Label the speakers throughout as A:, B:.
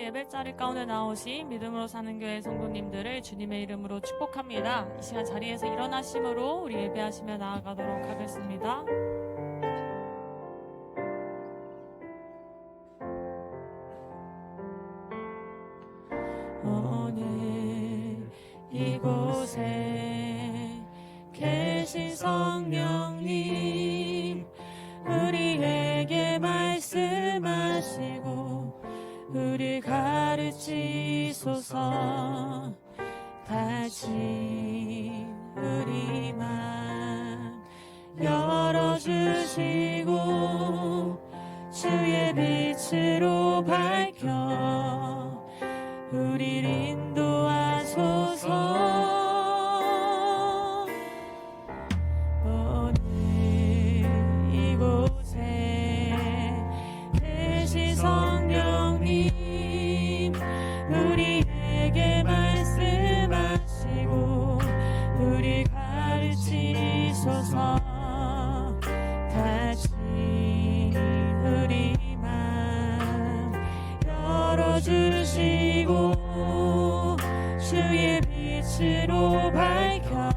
A: 예배자리 가운데 나오신 믿음으로 사는 교회 성도님들을 주님의 이름으로 축복합니다. 이 시간 자리에서 일어나심으로 우리 예배하시며 나아가도록 하겠습니다. 오늘 이곳에 계신 성령님, 우리에게 말씀하시고 우리 가르치소서. 닫힌 우리 맘 열어주시고 주의 빛으로 밝혀 우리를 인도하소서. 오늘 이곳에 계신 성령님, 우리에게 말씀하시고 우리 가르치소서. 닫힌 우리 맘 열어주시고 주의 빛으로 밝혀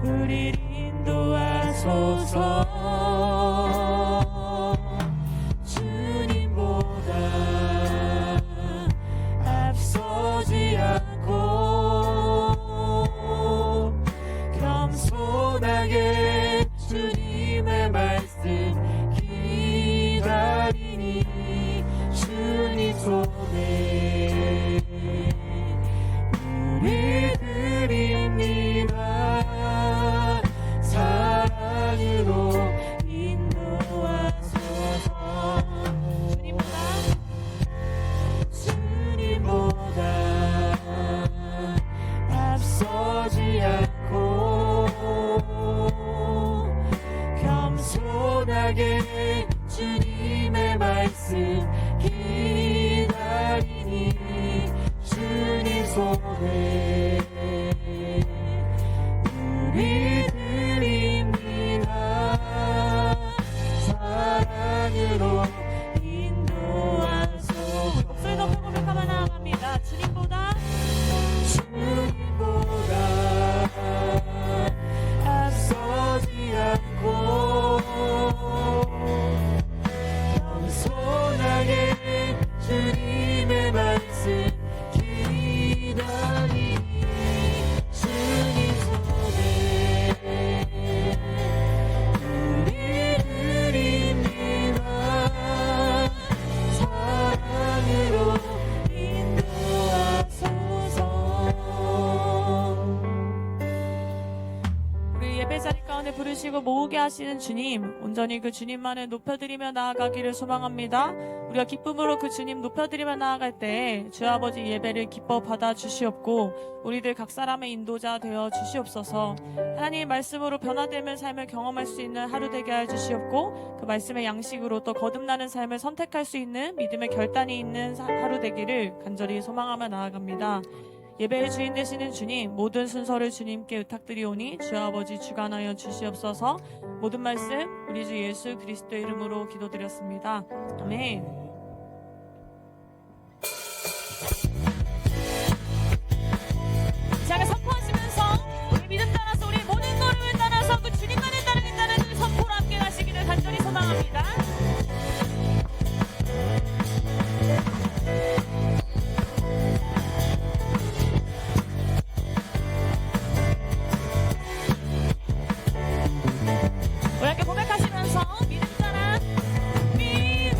A: 우리를 인도하소서. 주님보다 앞서지 않고 겸손하게 주님의 말씀 기다리니 주님 손에 우리 드립니다. 사랑으로 인도하소서. 주님보다 앞서지 않고 겸손하게 주님의 말씀 기다리니 주님 손에 우리 드립니다. 사랑으로 인도하소서. 목소리 높여 고백하며 나아갑니다. 주님보다 앞서지 않고 겸손하게 주님의 말씀 기다리니 주님 손에 우리 드립니다. 사랑으로 인도하소서. 우리 예배자리 가운데 부르시고 모으게 하시는 주님, 온전히 그 주님만을 높여드리며 나아가기를 소망합니다. 우리가 기쁨으로 그 주님 높여드리며 나아갈 때 주 아버지 예배를 기뻐 받아 주시옵고 우리들 각 사람의 인도자 되어 주시옵소서. 하나님의 말씀으로 변화되는 삶을 경험할 수 있는 하루 되게 해 주시옵고 그 말씀의 양식으로 또 거듭나는 삶을 선택할 수 있는 믿음의 결단이 있는 하루 되기를 간절히 소망하며 나아갑니다. 예배의 주인 되시는 주님, 모든 순서를 주님께 의탁드리오니 주 아버지 주관하여 주시옵소서. 모든 말씀 우리 주 예수 그리스도의 이름으로 기도드렸습니다. 아멘. 이 시간에 선포하시면서 우리 믿음 따라서 우리 모든 걸음을 따라서 그 주님만을 따르겠다는 그 선포로 함께 가시기를 간절히 소망합니다. 우리 함께 고백하시면서 믿음 따라 믿음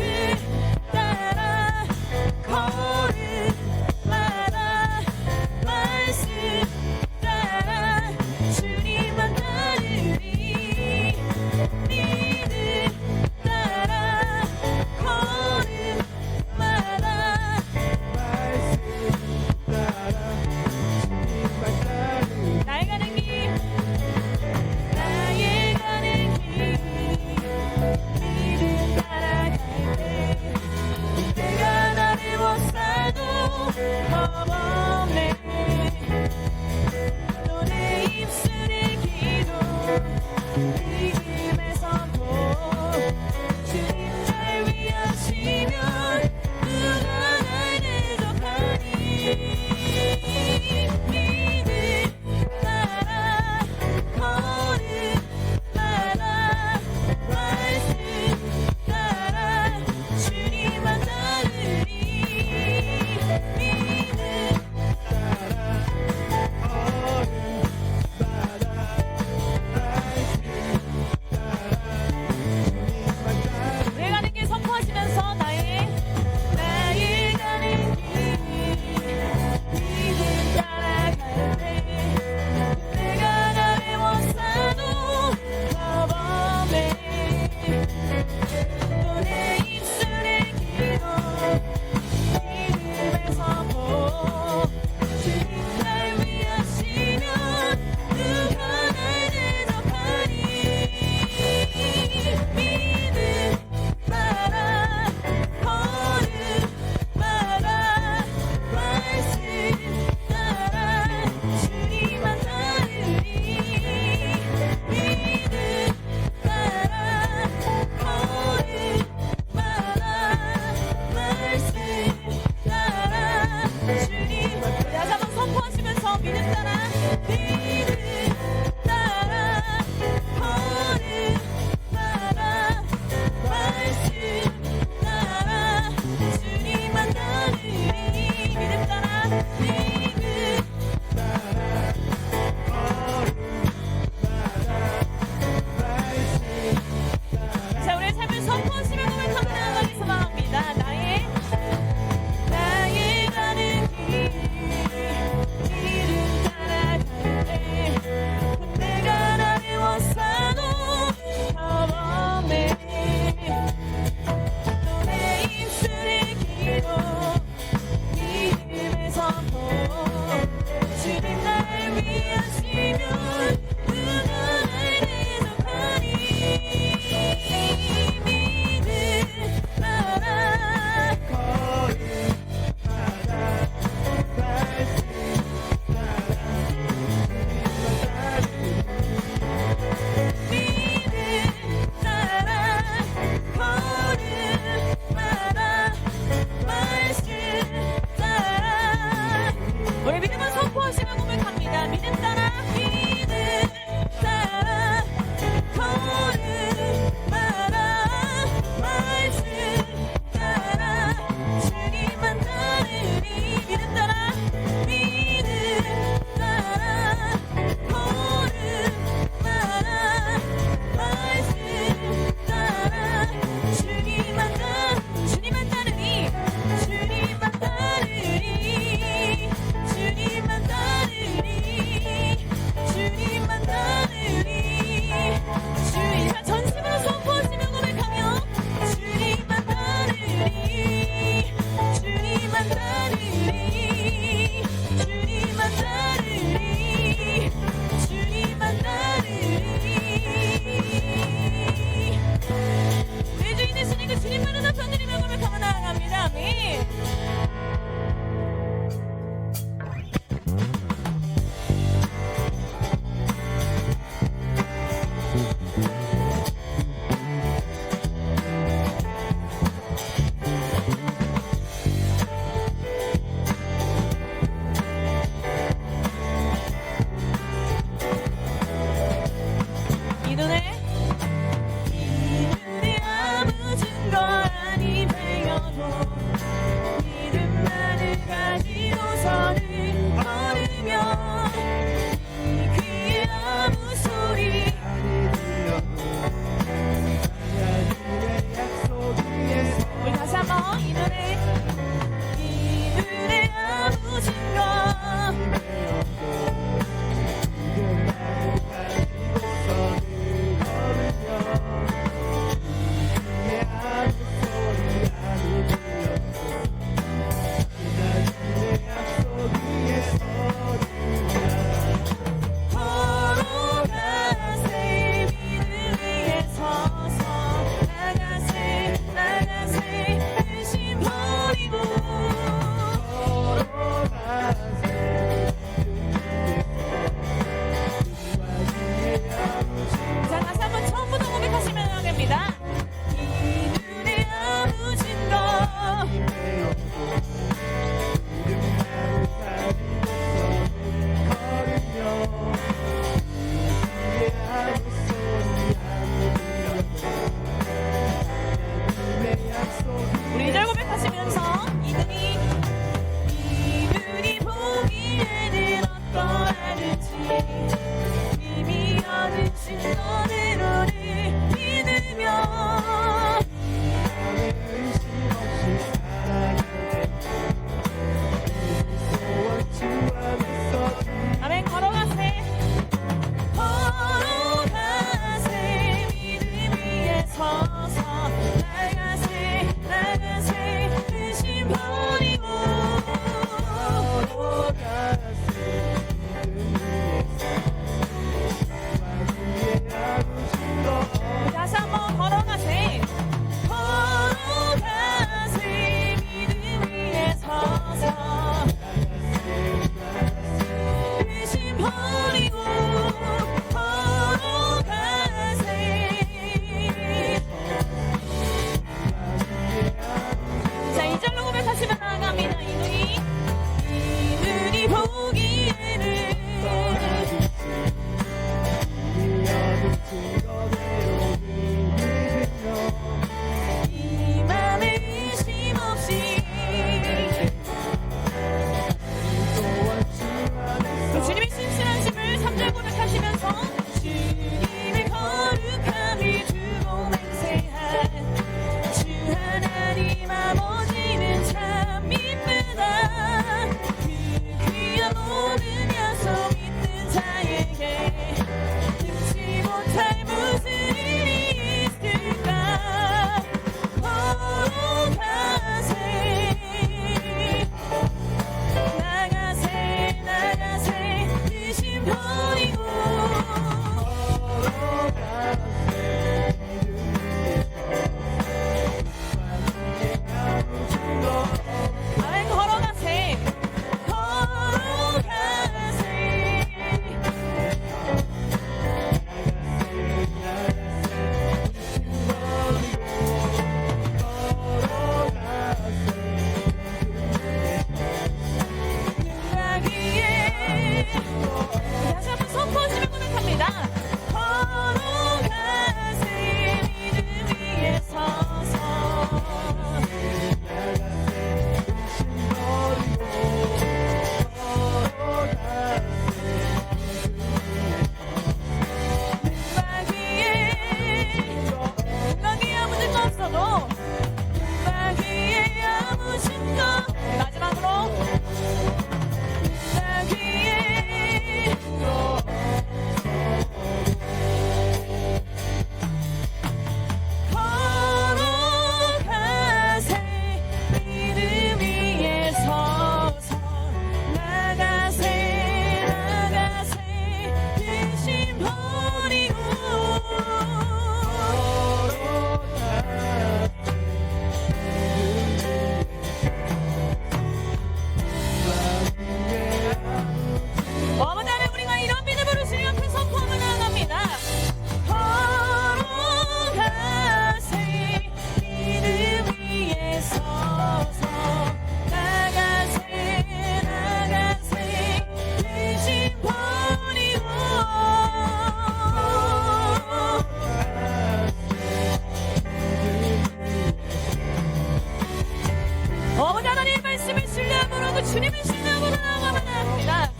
A: 부르심을 신뢰함으로 그 주님을 신뢰함으로 나아가면 합니다.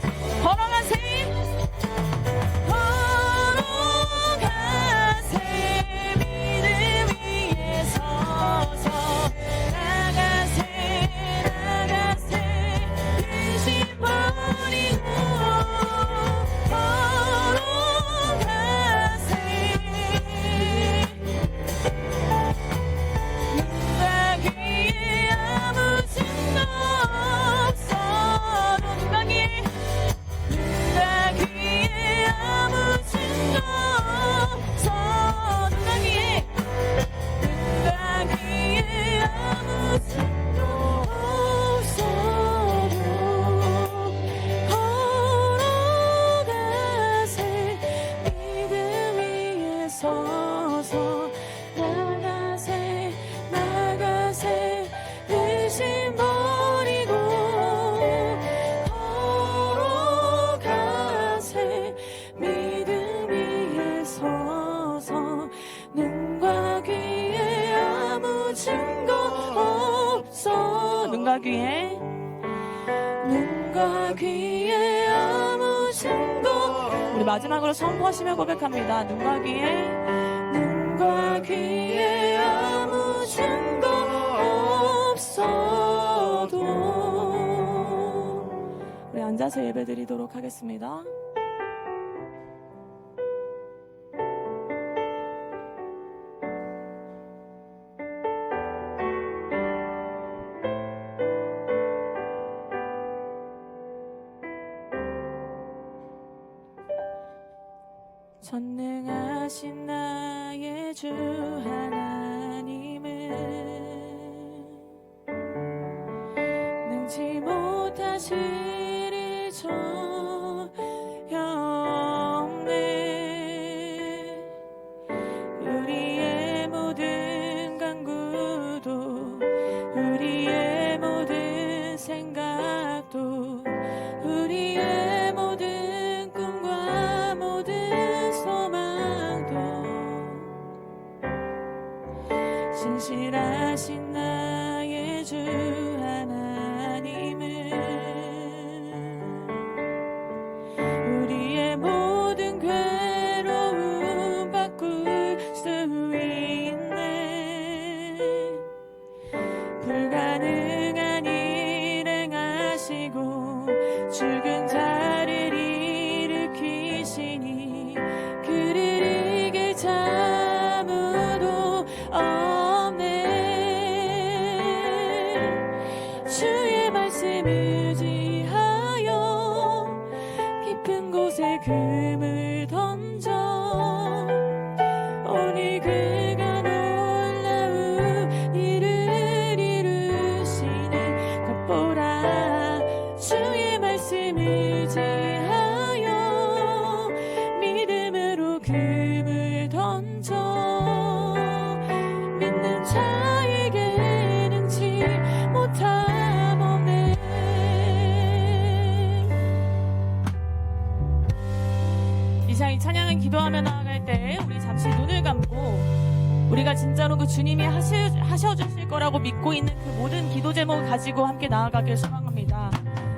A: 걸어가세 걸어가세 믿음 위에 서서 나가세 나가세 의심 버리고 걸어가세 눈과 귀에 아무 증거 없어 눈과 귀에 아무 증거 없어 눈과 귀에 아무 증거 없어도 걸어가세 믿음 위에 서서 나가세 나가세 의심 버리고 걸어가세 믿음 위에 서서 눈과 귀에 아무 증거 없어 눈과 귀에 아무 증거 우리 마지막으로 선포하시며 고백합니다. 눈과 귀에 아무 증거 없어도 우리 앉아서 예배드리도록 하겠습니다. 전능하신 나의 주 하나님은 능치 못하실 일 전혀 없네. 우리의 모든 간구도 우리의 모든 생각도 우리의 모든 꿈과 모든 소망도 신실하신 나의 주 하나님은 우리의 모든 괴로움 바꿀 수 있네. 불가능한 일 행하시고 죽은 자를 일으키시니 그를 이길 자 아무도 없네. 주의 말씀 의지하여 깊은 곳에 금을 던져 오늘 그가 놀라운 일을 이루시네. 겉보라 주의 말씀 의지하여 믿음으로 금을 던져 믿는 자에게 능치 못함 없네. 이상 이 찬양을 기도하며 나아갈 때 우리 잠시 눈을 감고 우리가 진짜로 그 주님이 하셔주실 거라고 믿고 있는 그 모든 기도 제목을 가지고 함께 나아가길 소망합니다.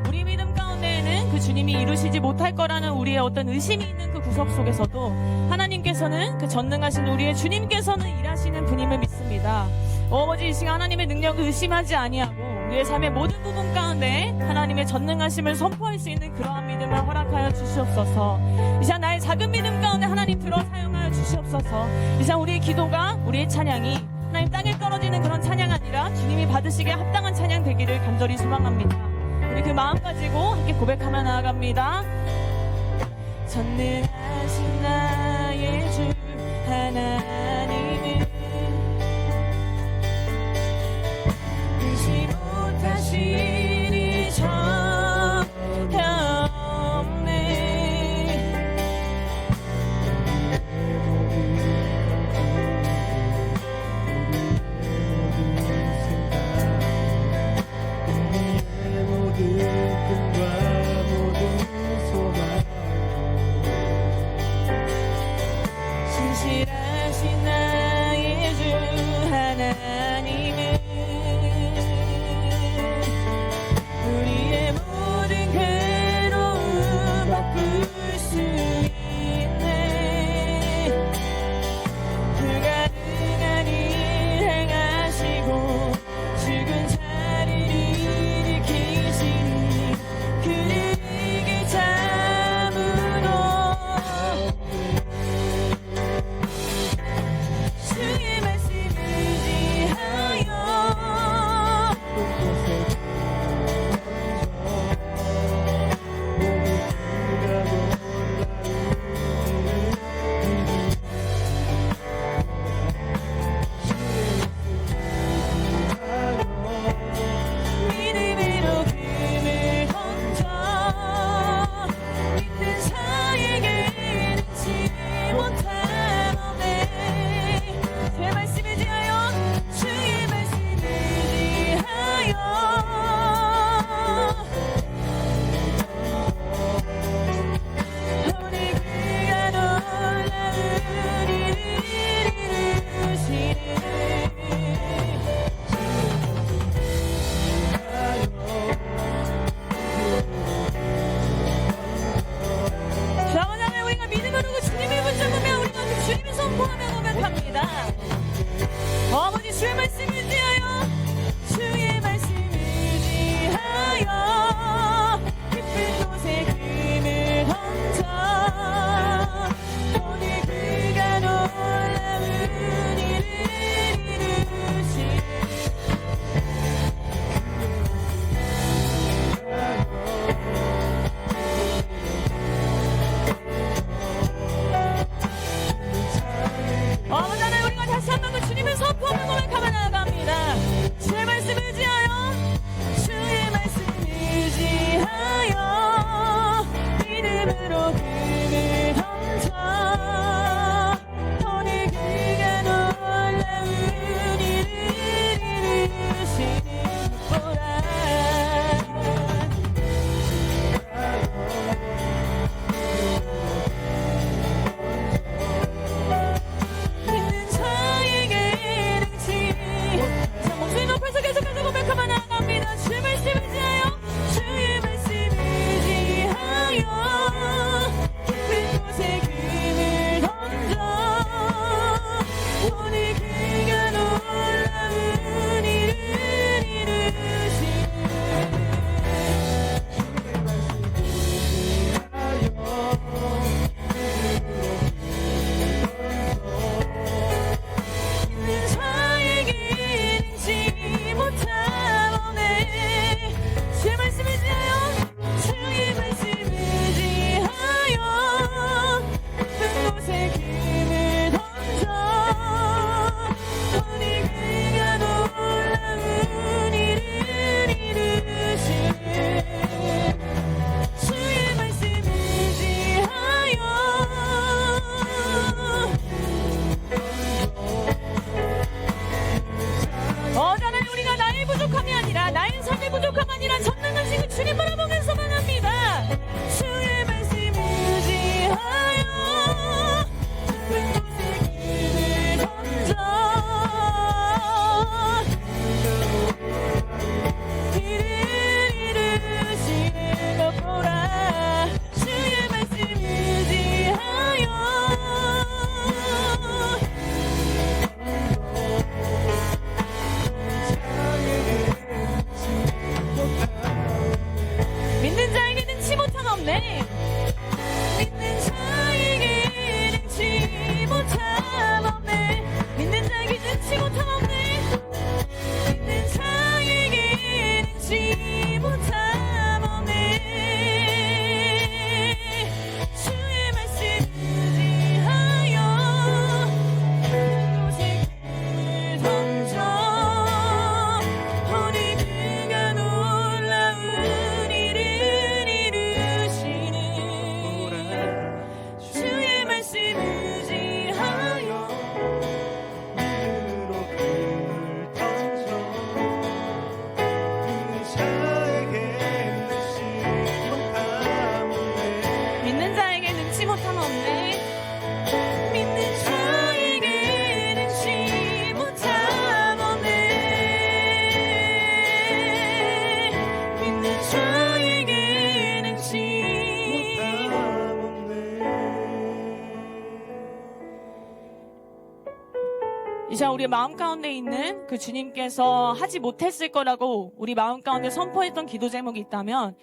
A: 우리 믿음 가운데에는 그 주님이 이루시지 못할 거라는 우리의 어떤 의심이 있는 그 구석 속에서도 하나님께서는 그 전능하신 우리의 주님께서는 일하시는 분임을 믿습니다. 아버지 이 시간 하나님의 능력을 의심하지 아니하고 우리의 삶의 모든 부분 가운데 하나님의 전능하심을 선포할 수 있는 그러한 믿음을 허락하여 주시옵소서. 이 시간 나의 작은 믿음 가운데 하나님 들어 사용하여 주시옵소서. 이 시간 우리의 기도가 우리의 찬양이 하나님 땅에 떨어지는 그런 찬양 아니라 주님이 받으시기에 합당한 찬양 되기를 간절히 소망합니다. 우리 그 마음 가지고 함께 고백하며 나아갑니다. 전능하신 나의 주 하나님은 의심 못하실 일 전혀 없네. 신실하신 시간 우리 마음 가운데 있는 그 주님께서 하지 못했을 거라고 우리 마음 가운데 선포했던 기도 제목이 있다면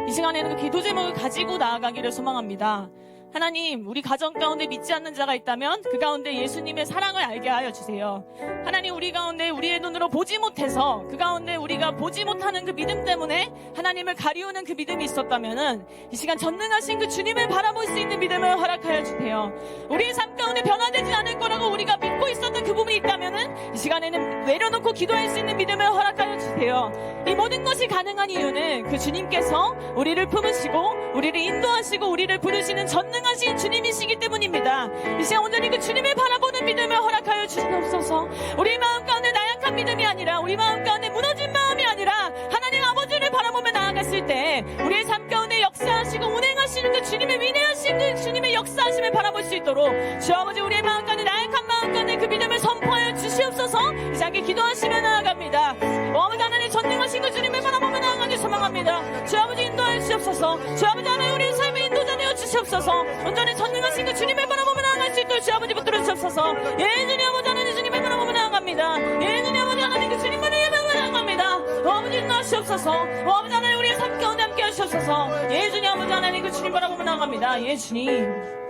A: 이 시간에는 그 기도 제목을 가지고 나아가기를 소망합니다. 하나님, 우리 가정 가운데 믿지 않는 자가 있다면 그 가운데 예수님의 사랑을 알게 하여 주세요. 하나님, 우리 가운데 우리의 눈으로 보지 못해서 그 가운데 우리가 보지 못하는 그 믿음 때문에 하나님을 가리우는 그 믿음이 있었다면은 이 시간 전능하신 그 주님을 바라볼 수 있는 믿음을 허락하여 주세요. 우리의 삶 가운데 변화되지 않을 거라고 우리가 믿고 있었던 그 부분이 있다면은 이 시간에는 내려놓고 기도할 수 있는 믿음을 허락하여 주세요. 이 모든 것이 가능한 이유는 그 주님께서 우리를 품으시고 우리를 인도하시고 우리를 부르시는 전능하신 주님이시기 때문입니다. 이 시간 온전히 그 주님을 바라보는 믿음을 허락하여 주시옵소서. 우리 마음 가운데 나약한 믿음이 아니라 우리 마음 가운데 무너진 마음이 아니라 하나님 아버지를 바라보며 나아갔을 때 우리의 삶 가운데 역사하시고 운행하시는 그 주님의 위대하신 그 주님의 역사하심을 바라볼 수 있도록 주 아버지 우리의 마음 가운데 나약한 마음 가운데 그 믿음을 선포하여 주시옵소서. 이 시간 기도하시며 나아갑니다. 아버지 하나님 전능하신 그 주님을 바라보며 나아가기 소망합니다. 주 아버지 인도하여 주시옵소서. 주 아버지 하나님 우리의 삶의 인도자 되어 주시옵소서. 온전히 전능하신 그 주님을 바라보며 나아갈 수 있도록 주 아버지 붙들어 주시옵소서. 예 주님 아버지 하나님 주님을 바라보며 나아갑니다. 예 주님 아버지 하나님 그 주님만을 예배하며 나아갑니다. 아버지 인도하시옵소서. 아버지 하나님 우리의 삶 가운데 함께 하시옵소서. 예 주님 아버지 하나님 그 주님 바라보며 나아갑니다. 예 주님.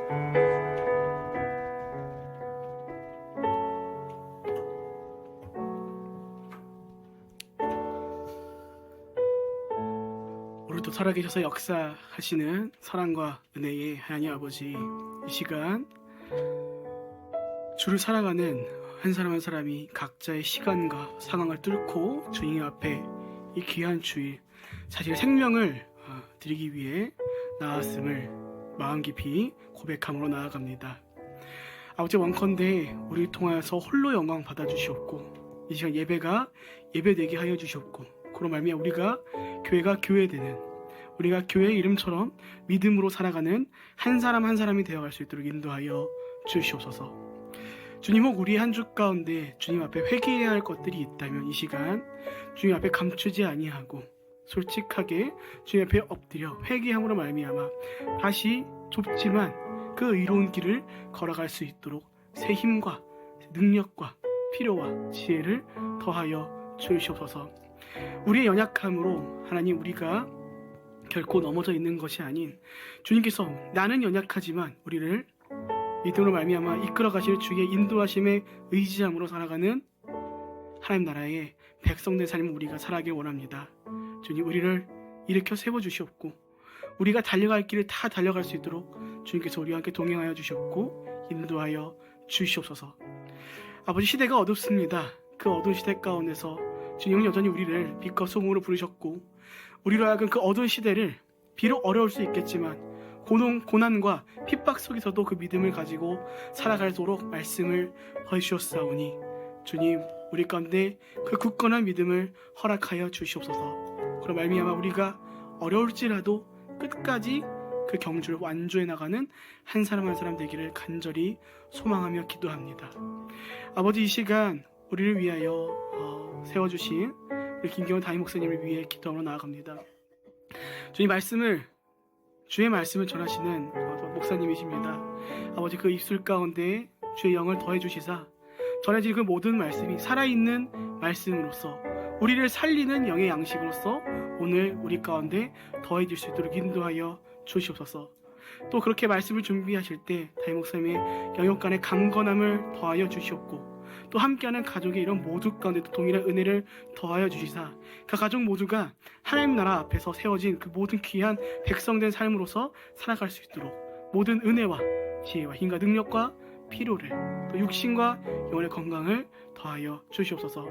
B: 오늘도 살아계셔서 역사하시는 사랑과 은혜의 하나님 아버지, 이 시간 주를 살아가는 한 사람 한 사람이 각자의 시간과 상황을 뚫고 주님 앞에 이 귀한 주일 자신의 생명을 드리기 위해 나았음을 마음 깊이 고백함으로 나아갑니다. 아버지 원컨대 우리를 통하여서 홀로 영광 받아주시옵고 이 시간 예배가 예배되게 하여 주시옵고 그로 말미암아 우리가 교회가 교회되는 우리가 교회의 이름처럼 믿음으로 살아가는 한 사람 한 사람이 되어갈 수 있도록 인도하여 주시옵소서. 주님 혹 우리 한 주 가운데 주님 앞에 회개해야 할 것들이 있다면 이 시간 주님 앞에 감추지 아니하고 솔직하게 주님 앞에 엎드려 회개함으로 말미암아 다시 좁지만 그 의로운 길을 걸어갈 수 있도록 새 힘과 능력과 필요와 지혜를 더하여 주시옵소서. 우리의 연약함으로 하나님 우리가 결코 넘어져 있는 것이 아닌 주님께서 나는 연약하지만 우리를 믿음으로 말미암아 이끌어 가실 주의 인도하심에 의지함으로 살아가는 하나님 나라의 백성된 삶을 우리가 살아가길 원합니다. 주님 우리를 일으켜 세워주시옵고 우리가 달려갈 길을 다 달려갈 수 있도록 주님께서 우리와 함께 동행하여 주셨고 인도하여 주시옵소서. 아버지 시대가 어둡습니다. 그 어두운 시대 가운데서 주님은 여전히 우리를 빛과 소금으로 부르셨고 우리로 하여금 그 어두운 시대를 비록 어려울 수 있겠지만 고난과 핍박 속에서도 그 믿음을 가지고 살아갈도록 말씀을 허주셨사오니 주님 우리 가운데 그 굳건한 믿음을 허락하여 주시옵소서. 그럼 말미암아 우리가 어려울지라도 끝까지 그 경주를 완주해 나가는 한 사람 한 사람 되기를 간절히 소망하며 기도합니다. 아버지 이 시간 우리를 위하여 세워주신 우리 김경원 담임 목사님을 위해 기도하러 나아갑니다. 주님 주의 말씀을 전하시는 목사님이십니다. 아버지 그 입술 가운데 주의 영을 더해 주시사 전해질 그 모든 말씀이 살아있는 말씀으로서 우리를 살리는 영의 양식으로서 오늘 우리 가운데 더해질 수 있도록 인도하여 주시옵소서. 또 그렇게 말씀을 준비하실 때 담임 목사님의 영역간의 강건함을 더하여 주시옵고 또 함께하는 가족의 이런 모두 가운데도 동일한 은혜를 더하여 주시사 그 가족 모두가 하나님 나라 앞에서 세워진 그 모든 귀한 백성된 삶으로서 살아갈 수 있도록 모든 은혜와 지혜와 힘과 능력과 필요를 또 육신과 영혼의 건강을 더하여 주시옵소서.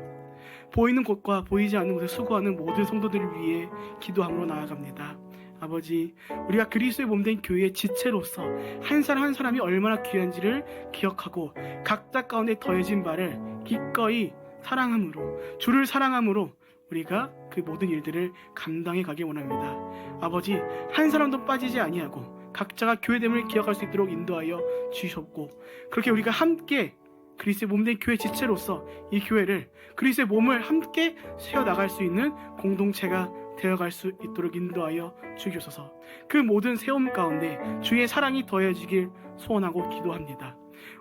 B: 보이는 곳과 보이지 않는 곳에 수고하는 모든 성도들을 위해 기도함으로 나아갑니다. 아버지 우리가 그리스도의 몸된 교회의 지체로서 한 사람 한 사람이 얼마나 귀한지를 기억하고 각자 가운데 더해진 바를 기꺼이 사랑함으로 주를 사랑함으로 우리가 그 모든 일들을 감당해 가길 원합니다. 아버지 한 사람도 빠지지 아니하고 각자가 교회됨을 기억할 수 있도록 인도하여 주시옵고 그렇게 우리가 함께 그리스도의 몸된 교회 지체로서 이 교회를 그리스도의 몸을 함께 세워나갈 수 있는 공동체가 되어갈 수 있도록 인도하여 주시옵소서. 그 모든 세움 가운데 주의 사랑이 더해지길 소원하고 기도합니다.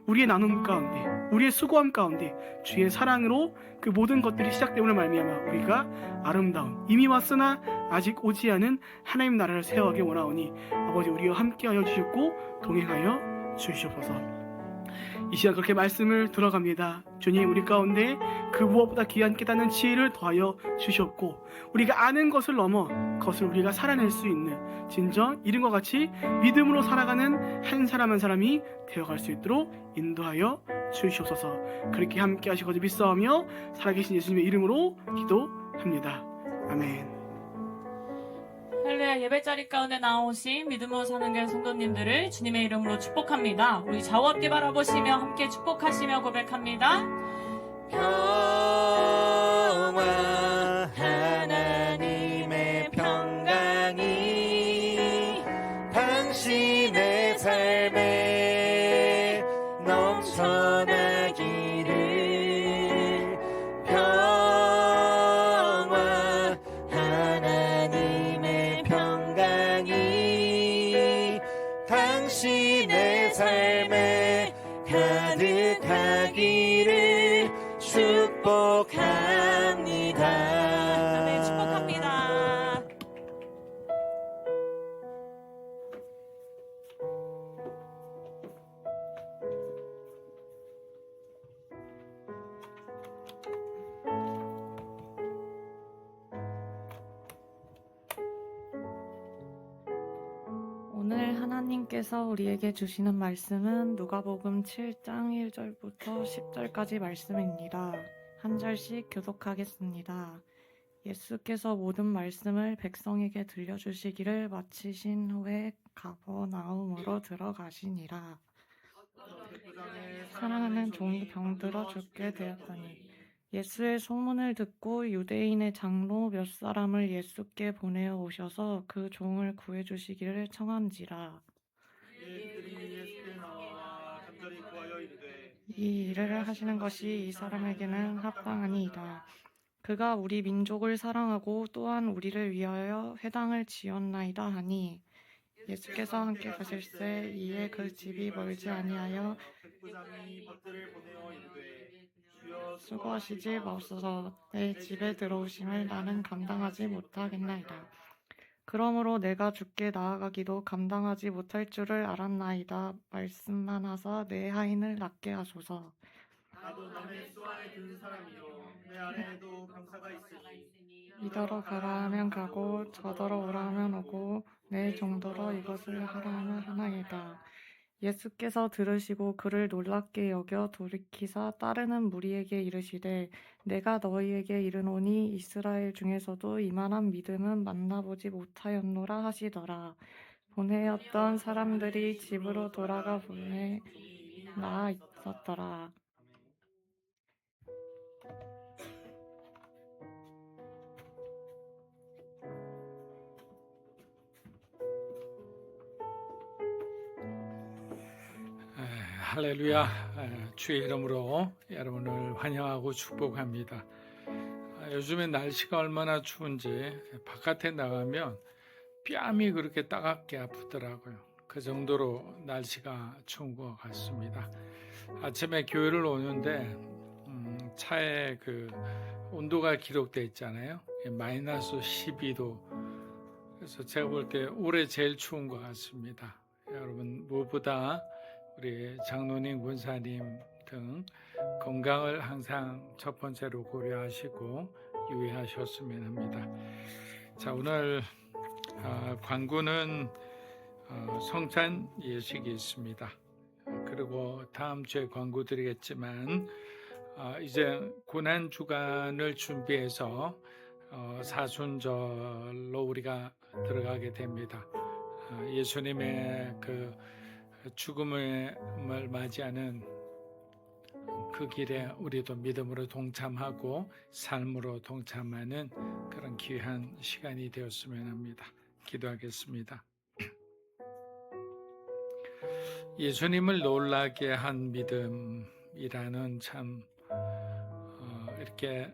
B: 우리의 나눔 가운데, 우리의 수고함 가운데 주의 사랑으로 그 모든 것들이 시작됨으로 말미암아 우리가 아름다운, 이미 왔으나 아직 오지 않은 하나님 나라를 세워가길 원하오니 아버지, 우리와 함께하여 주셨고 동행하여 주시옵소서. 이 시간 그렇게 말씀을 들어갑니다. 주님, 우리 가운데 그 무엇보다 귀한 깨닫는 지혜를 더하여 주셨고, 우리가 아는 것을 넘어 그것을 우리가 살아낼 수 있는 진정 이름과 같이 믿음으로 살아가는 한 사람 한 사람이 되어갈 수 있도록 인도하여 주시옵소서. 그렇게 함께 하시고 믿사오며 살아계신 예수님의 이름으로 기도합니다. 아멘.
A: 할렐루야. 예배자리 가운데 나오신 믿음으로 사는 교회 성도님들을 주님의 이름으로 축복합니다. 우리 좌우 앞뒤 바라보시며 함께 축복하시며 고백합니다.
C: 평화, 하나님의 평강이 당신의 삶에 넘쳐나기를. 평화, 하나님의 평강이 당신의 삶에 가득하기를 축복합니다.
A: 아멘. 축복합니다. 오늘 하나님께서 우리에게 주시는 말씀은 누가복음 7장 1절부터 10절까지 말씀입니다. 한 절씩 교독하겠습니다. 예수께서 모든 말씀을 백성에게 들려주시기를 마치신 후에 가버나움으로 들어가시니라. 사랑하는 종이 병들어 죽게 되었더니 예수의 소문을 듣고 유대인의 장로 몇 사람을 예수께 보내어 오셔서 그 종을 구해주시기를 청한지라. 이 일을 하시는 것이 이 사람에게는 합당하니이다. 그가 우리 민족을 사랑하고 또한 우리를 위하여 회당을 지었나이다 하니, 예수께서 함께 가실새 이에 그 집이 멀지 아니하여 수고하시지 마옵소서. 내 집에 들어오심을 나는 감당하지 못하겠나이다. 그러므로 내가 주께 나아가기도 감당하지 못할 줄을 알았나이다. 말씀만 하사 내 하인을 낫게 하소서.
C: 나도 남의 수 안에 든 사람이요 내 안에도 강사가 있으니
A: 이더러 가라 하면 가고 저더러 오라 하면 오고 내 정도로 이것을 하라 하면 하나이다. 예수께서 들으시고 그를 놀랍게 여겨 돌이키사 따르는 무리에게 이르시되, 내가 너희에게 이르노니 이스라엘 중에서도 이만한 믿음은 만나보지 못하였노라 하시더라. 보내었던 사람들이 집으로 돌아가 보매 나아 있었더라.
D: 할렐루야. 주의 이름으로 여러분을 환영하고 축복합니다. 요즘에 날씨가 얼마나 추운지 바깥에 나가면 뺨이 그렇게 따갑게 아프더라고요. 그 정도로 날씨가 추운 것 같습니다. 아침에 교회를 오는데 차에 그 온도가 기록되어 있잖아요. 마이너스 12도. 그래서 제가 볼 때 올해 제일 추운 것 같습니다. 여러분, 무엇보다 우리 장로님, 권사님 등 건강을 항상 첫 번째로 고려하시고 유의하셨으면 합니다. 자, 오늘 광고는 성찬 예식이 있습니다. 그리고 다음 주에 광고 드리겠지만 이제 고난 주간을 준비해서 사순절로 우리가 들어가게 됩니다. 예수님의 그 죽음을 맞이하는 그 길에 우리도 믿음으로 동참하고 삶으로 동참하는 그런 귀한 시간이 되었으면 합니다. 기도하겠습니다. 예수님을 놀라게 한 믿음이라는 참 이렇게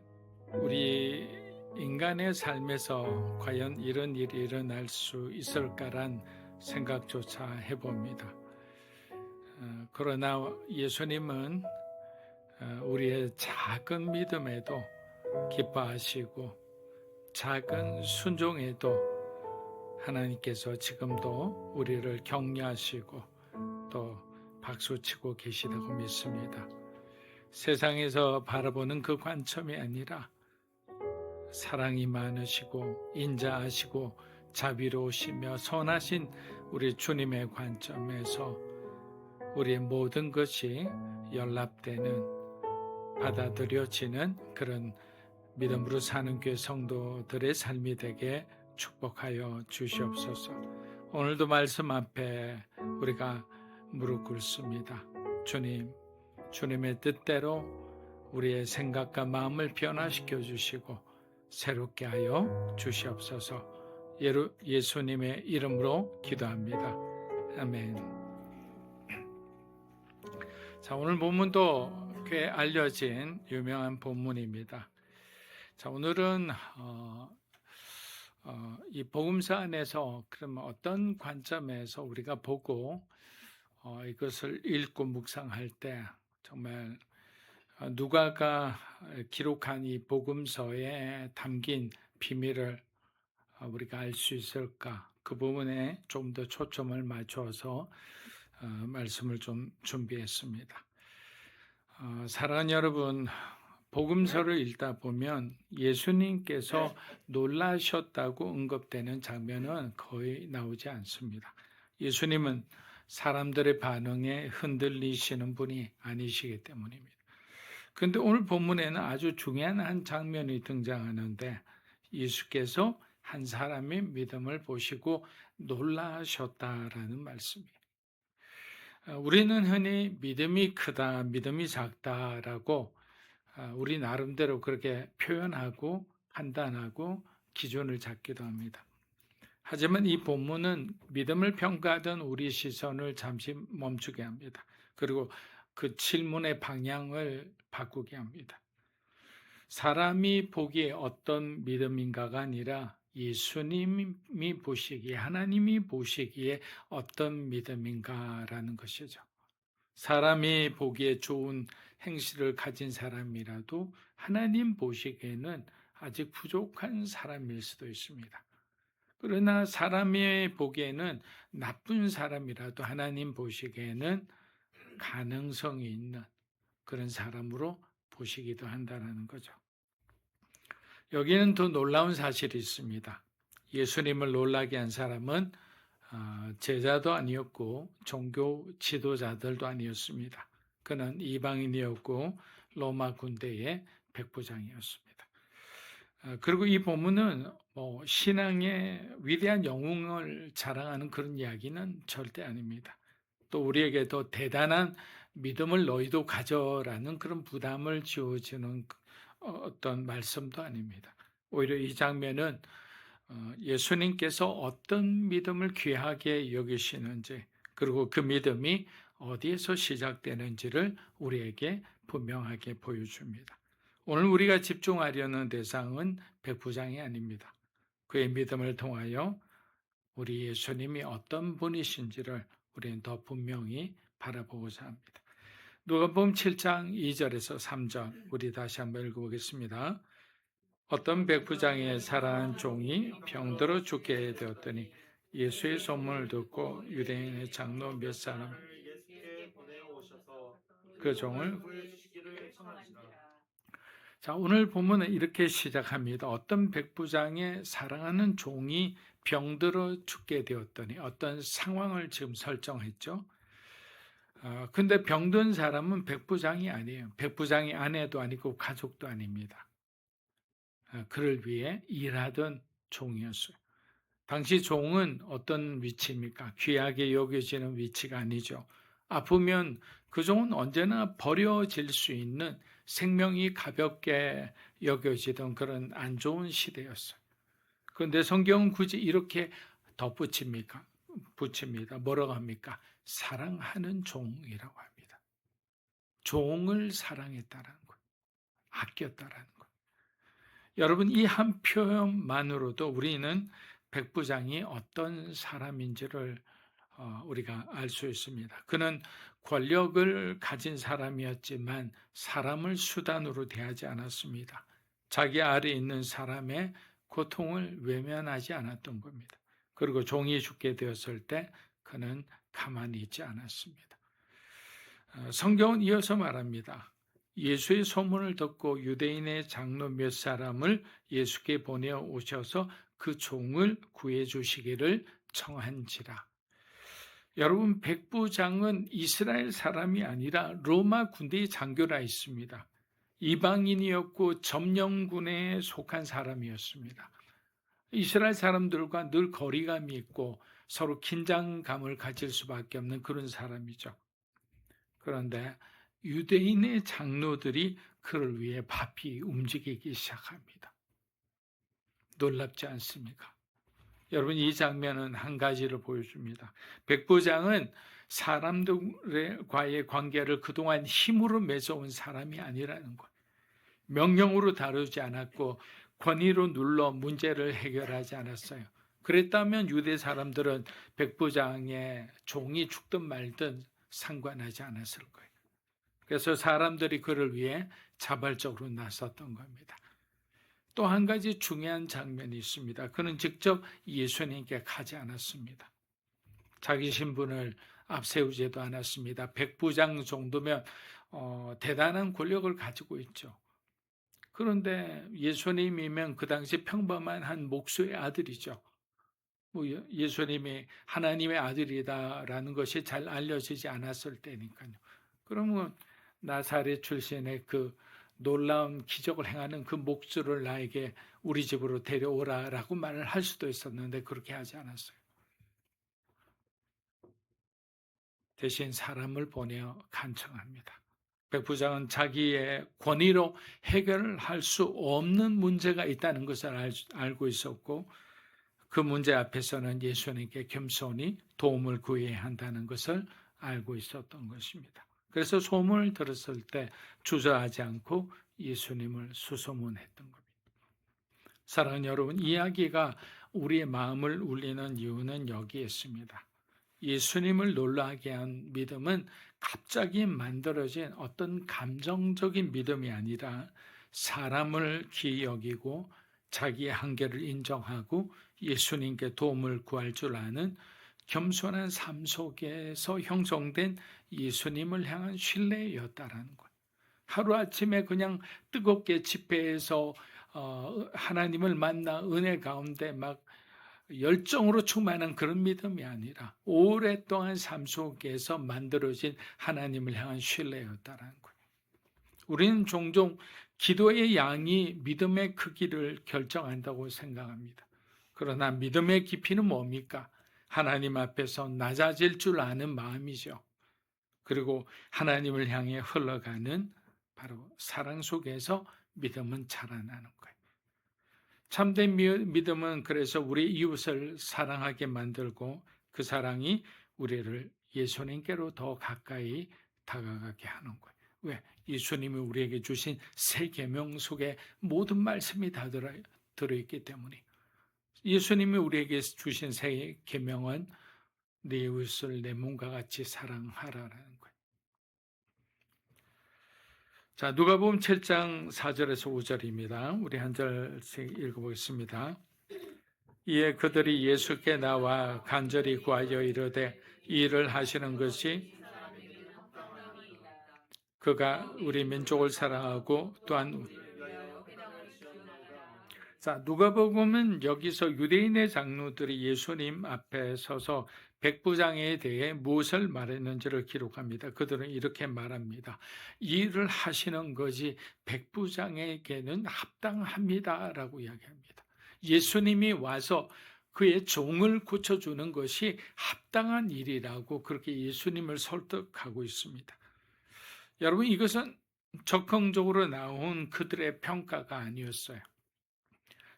D: 우리 인간의 삶에서 과연 이런 일이 일어날 수 있을까란 생각조차 해봅니다. 그러나 예수님은 우리의 작은 믿음에도 기뻐하시고 작은 순종에도 하나님께서 지금도 우리를 격려하시고 또 박수치고 계시다고 믿습니다. 세상에서 바라보는 그 관점이 아니라 사랑이 많으시고 인자하시고 자비로우시며 선하신 우리 주님의 관점에서 우리의 모든 것이 연합되는 받아들여지는 그런 믿음으로 사는 교회 성도들의 삶이 되게 축복하여 주시옵소서. 오늘도 말씀 앞에 우리가 무릎 꿇습니다. 주님, 주님의 뜻대로 우리의 생각과 마음을 변화시켜 주시고 새롭게 하여 주시옵소서. 예수님의 이름으로 기도합니다. 아멘. 자, 오늘 본문도 꽤 알려진 유명한 본문입니다. 자, 오늘은 이 복음서 안에서 그러면 어떤 관점에서 우리가 보고 이것을 읽고 묵상할 때 정말 누가가 기록한 이 복음서에 담긴 비밀을 우리가 알 수 있을까? 그 부분에 좀 더 초점을 맞춰서 말씀을 좀 준비했습니다. 사랑하는 여러분, 복음서를 읽다 보면 예수님께서 놀라셨다고 언급되는 장면은 거의 나오지 않습니다. 예수님은 사람들의 반응에 흔들리시는 분이 아니시기 때문입니다. 그런데 오늘 본문에는 아주 중요한 한 장면이 등장하는데 예수께서 한 사람의 믿음을 보시고 놀라셨다라는 말씀이에요. 우리는 흔히 믿음이 크다, 믿음이 작다라고 우리 나름대로 그렇게 표현하고 판단하고 기준을 잡기도 합니다. 하지만 이 본문은 믿음을 평가하던 우리 시선을 잠시 멈추게 합니다. 그리고 그 질문의 방향을 바꾸게 합니다. 사람이 보기에 어떤 믿음인가가 아니라 예수님이 보시기에, 하나님이 보시기에 어떤 믿음인가라는 것이죠. 사람이 보기에 좋은 행실을 가진 사람이라도 하나님 보시기에는 아직 부족한 사람일 수도 있습니다. 그러나 사람이 보기에는 나쁜 사람이라도 하나님 보시기에는 가능성이 있는 그런 사람으로 보시기도 한다는 거죠. 여기는 더 놀라운 사실이 있습니다. 예수님을 놀라게 한 사람은 제자도 아니었고 종교 지도자들도 아니었습니다. 그는 이방인이었고 로마 군대의 백부장이었습니다. 그리고 이 본문은 신앙의 위대한 영웅을 자랑하는 그런 이야기는 절대 아닙니다. 또 우리에게 더 대단한 믿음을 너희도 가져라는 그런 부담을 지어주는 어떤 말씀도 아닙니다. 오히려 이 장면은 예수님께서 어떤 믿음을 귀하게 여기시는지 그리고 그 믿음이 어디에서 시작되는지를 우리에게 분명하게 보여줍니다. 오늘 우리가 집중하려는 대상은 백부장이 아닙니다. 그의 믿음을 통하여 우리 예수님이 어떤 분이신지를 우리는 더 분명히 바라보고자 합니다. 누가복음 7장 2절에서 3절 우리 다시 한번 읽어보겠습니다. 어떤 백부장의 사랑한 종이 병들어 죽게 되었더니 예수의 소문을 듣고 유대인의 장로 몇 사람
C: 예수께 보내오셔서
D: 그 종을
C: 구해주시기를 청하시라.
D: 자, 오늘 본문은 이렇게 시작합니다. 어떤 백부장의 사랑하는 종이 병들어 죽게 되었더니 어떤 상황을 지금 설정했죠. 근데 병든 사람은 백부장이 아니에요. 백부장이 아내도 아니고 가족도 아닙니다. 그를 위해 일하던 종이었어요. 당시 종은 어떤 위치입니까? 귀하게 여겨지는 위치가 아니죠. 아프면 그 종은 언제나 버려질 수 있는 생명이 가볍게 여겨지던 그런 안 좋은 시대였어요. 그런데 성경은 굳이 이렇게 덧붙입니까? 붙입니다. 뭐라고 합니까? 사랑하는 종이라고 합니다. 종을 사랑했다라는 거예요. 아꼈다라는 거예요. 여러분, 이 한 표현만으로도 우리는 백부장이 어떤 사람인지를 우리가 알 수 있습니다. 그는 권력을 가진 사람이었지만 사람을 수단으로 대하지 않았습니다. 자기 아래 있는 사람의 고통을 외면하지 않았던 겁니다. 그리고 종이 죽게 되었을 때 그는 가만히 있지 않았습니다. 성경은 이어서 말합니다. 예수의 소문을 듣고 유대인의 장로 몇 사람을 예수께 보내어 오셔서 그 종을 구해 주시기를 청한지라. 여러분, 백부장은 이스라엘 사람이 아니라 로마 군대의 장교라 했습니다. 이방인이었고 점령군에 속한 사람이었습니다. 이스라엘 사람들과 늘 거리감이 있고 서로 긴장감을 가질 수밖에 없는 그런 사람이죠. 그런데 유대인의 장로들이 그를 위해 바삐 움직이기 시작합니다. 놀랍지 않습니까? 여러분, 이 장면은 한 가지를 보여줍니다. 백부장은 사람들과의 관계를 그동안 힘으로 맺어온 사람이 아니라는 것. 명령으로 다루지 않았고 권위로 눌러 문제를 해결하지 않았어요. 그랬다면 유대 사람들은 백부장의 종이 죽든 말든 상관하지 않았을 거예요. 그래서 사람들이 그를 위해 자발적으로 나섰던 겁니다. 또 한 가지 중요한 장면이 있습니다. 그는 직접 예수님께 가지 않았습니다. 자기 신분을 앞세우지도 않았습니다. 백부장 정도면 대단한 권력을 가지고 있죠. 그런데 예수님이면 그 당시 평범한 한 목수의 아들이죠. 예수님이 하나님의 아들이다라는 것이 잘 알려지지 않았을 때니까요. 그러면 나사렛 출신의 그 놀라운 기적을 행하는 그 목수를 나에게 우리 집으로 데려오라라고 말을 할 수도 있었는데 그렇게 하지 않았어요. 대신 사람을 보내어 간청합니다. 백부장은 자기의 권위로 해결을 할 수 없는 문제가 있다는 것을 알고 있었고 그 문제 앞에서는 예수님께 겸손히 도움을 구해야 한다는 것을 알고 있었던 것입니다. 그래서 소문을 들었을 때 주저하지 않고 예수님을 수소문했던 겁니다. 사랑하는 여러분, 이야기가 우리의 마음을 울리는 이유는 여기에 있습니다. 예수님을 놀라게 한 믿음은 갑자기 만들어진 어떤 감정적인 믿음이 아니라 사람을 귀히 여기고 자기의 한계를 인정하고 예수님께 도움을 구할 줄 아는 겸손한 삶 속에서 형성된 예수님을 향한 신뢰였다라는 것. 하루아침에 그냥 뜨겁게 집회에서 하나님을 만나 은혜 가운데 막 열정으로 충만한 그런 믿음이 아니라 오랫동안 삶 속에서 만들어진 하나님을 향한 신뢰였다라는 거예요. 우리는 종종 기도의 양이 믿음의 크기를 결정한다고 생각합니다. 그러나 믿음의 깊이는 뭡니까? 하나님 앞에서 낮아질 줄 아는 마음이죠. 그리고 하나님을 향해 흘러가는 바로 사랑 속에서 믿음은 자라나는 거예요. 참된 믿음은 그래서 우리 이웃을 사랑하게 만들고 그 사랑이 우리를 예수님께로 더 가까이 다가가게 하는 거예요. 왜? 예수님이 우리에게 주신 새 계명 속에 모든 말씀이 다 들어있기 때문에 예수님이 우리에게 주신 새 계명은 내 이웃을 내 몸과 같이 사랑하라라는 거예요. 자, 누가복음 7장 4절에서 5절입니다. 우리 한 절씩 읽어보겠습니다. 이에 그들이 예수께 나와 간절히 구하여 이르되 이 일을 하시는 것이 그가 우리 민족을 사랑하고 또한 자, 누가복음은 여기서 유대인의 장로들이 예수님 앞에 서서 백부장에 대해 무엇을 말했는지를 기록합니다. 그들은 이렇게 말합니다. 이 일을 하시는 것이 백부장에게는 합당합니다라고 이야기합니다. 예수님이 와서 그의 종을 고쳐주는 것이 합당한 일이라고 그렇게 예수님을 설득하고 있습니다. 여러분, 이것은 적극적으로 나온 그들의 평가가 아니었어요.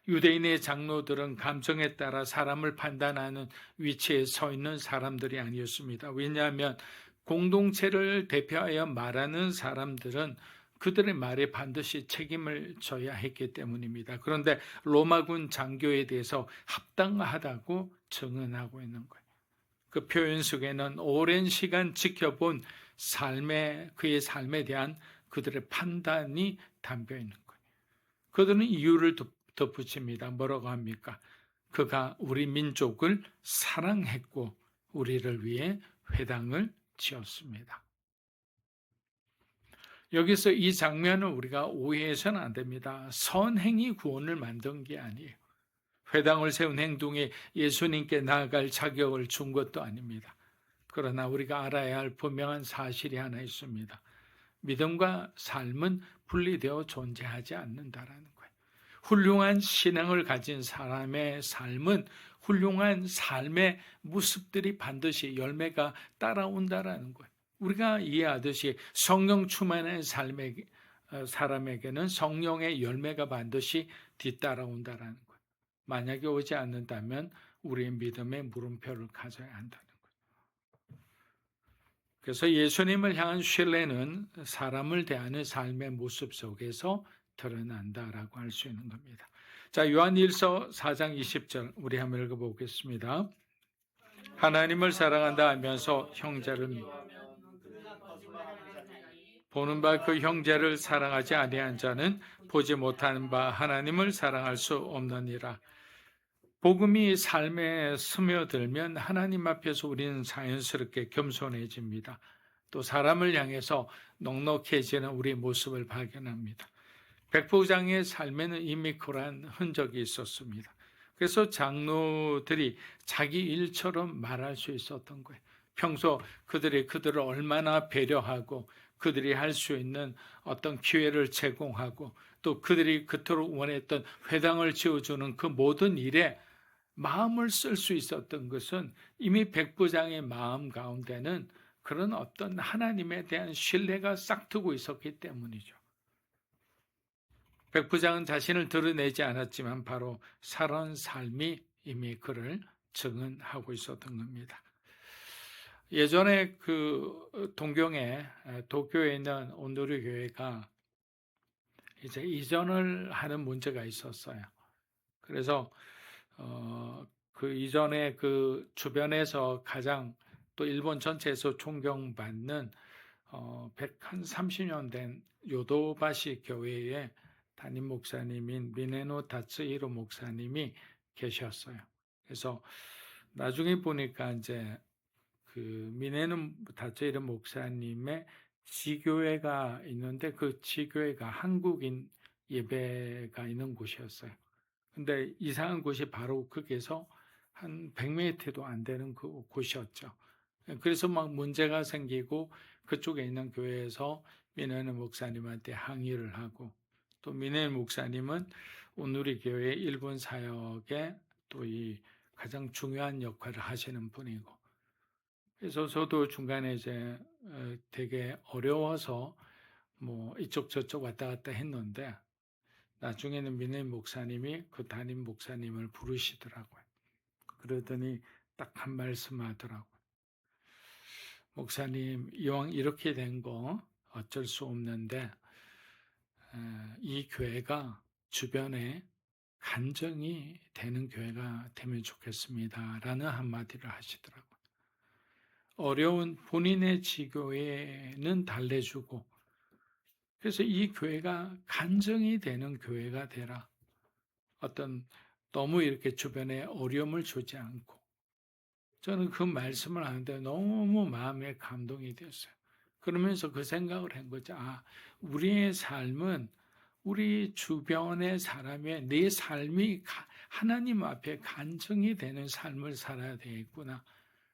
D: 유대인의 장로들은 감정에 따라 사람을 판단하는 위치에 서 있는 사람들이 아니었습니다. 왜냐하면 공동체를 대표하여 말하는 사람들은 그들의 말에 반드시 책임을 져야 했기 때문입니다. 그런데 로마군 장교에 대해서 합당하다고 증언하고 있는 거예요. 그 표현 속에는 오랜 시간 지켜본 그의 삶에 대한 그들의 판단이 담겨 있는 거예요. 그들은 이유를 덧붙입니다. 뭐라고 합니까? 그가 우리 민족을 사랑했고 우리를 위해 회당을 지었습니다. 여기서 이 장면을 우리가 오해해서는 안 됩니다. 선행이 구원을 만든 게 아니에요. 회당을 세운 행동이 예수님께 나아갈 자격을 준 것도 아닙니다. 그러나 우리가 알아야 할 분명한 사실이 하나 있습니다. 믿음과 삶은 분리되어 존재하지 않는다라는 거예요. 훌륭한 신앙을 가진 사람의 삶은 훌륭한 삶의 모습들이 반드시 열매가 따라온다라는 거예요. 우리가 이해하듯이 성령 충만한 사람에게는 성령의 열매가 반드시 뒤따라온다라는 거예요. 만약에 오지 않는다면 우리의 믿음에 물음표를 가져야 한다는 거예요. 그래서 예수님을 향한 신뢰는 사람을 대하는 삶의 모습 속에서 드러난다라고 할 수 있는 겁니다. 자, 요한일서 4장 20절 우리 한번 읽어보겠습니다. 하나님을 사랑한다 하면서 형제를 보는 바 그 형제를 사랑하지 아니한 자는 보지 못하는 바 하나님을 사랑할 수 없느니라. 복음이 삶에 스며들면 하나님 앞에서 우리는 자연스럽게 겸손해집니다. 또 사람을 향해서 넉넉해지는 우리의 모습을 발견합니다. 백부장의 삶에는 이미 그러한 흔적이 있었습니다. 그래서 장로들이 자기 일처럼 말할 수 있었던 거예요. 평소 그들을 얼마나 배려하고 그들이 할 수 있는 어떤 기회를 제공하고 또 그들이 그토록 원했던 회당을 지어주는 그 모든 일에 마음을 쓸 수 있었던 것은 이미 백부장의 마음 가운데는 그런 어떤 하나님에 대한 신뢰가 싹트고 있었기 때문이죠. 백부장은 자신을 드러내지 않았지만 바로 살아온 삶이 이미 그를 증언하고 있었던 겁니다. 예전에 그 동경에 도쿄에 있는 온누리 교회가 이제 이전을 하는 문제가 있었어요. 그래서 그 이전에 그 주변에서 가장 또 일본 전체에서 존경받는 130년 된 요도바시 교회의 담임 목사님인 미네노 다츠히로 목사님이 계셨어요. 그래서 나중에 보니까 이제 그 미네노 다츠히로 목사님의 지교회가 있는데 그 지교회가 한국인 예배가 있는 곳이었어요. 근데 이상한 곳이 바로 거기에서 한 100m도 안 되는 그 곳이었죠. 그래서 막 문제가 생기고 그쪽에 있는 교회에서 미네노 목사님한테 항의를 하고 또 미네노 목사님은 온누리 교회 일본 사역에 또 이 가장 중요한 역할을 하시는 분이고 그래서 저도 중간에 이제 되게 어려워서 뭐 이쪽 저쪽 왔다 갔다 했는데 나중에는 미네 목사님이 그 담임 목사님을 부르시더라고요. 그러더니 딱 한 말씀 하더라고요. 목사님, 이왕 이렇게 된 거 어쩔 수 없는데 이 교회가 주변에 간증이 되는 교회가 되면 좋겠습니다. 라는 한마디를 하시더라고요. 어려운 본인의 지교회는 달래주고 그래서 이 교회가 간증이 되는 교회가 되라. 어떤 너무 이렇게 주변에 어려움을 주지 않고 저는 그 말씀을 하는데 너무 마음에 감동이 됐어요. 그러면서 그 생각을 한 거죠. 우리의 삶은 우리 주변의 사람의 내 삶이 하나님 앞에 간증이 되는 삶을 살아야 되겠구나.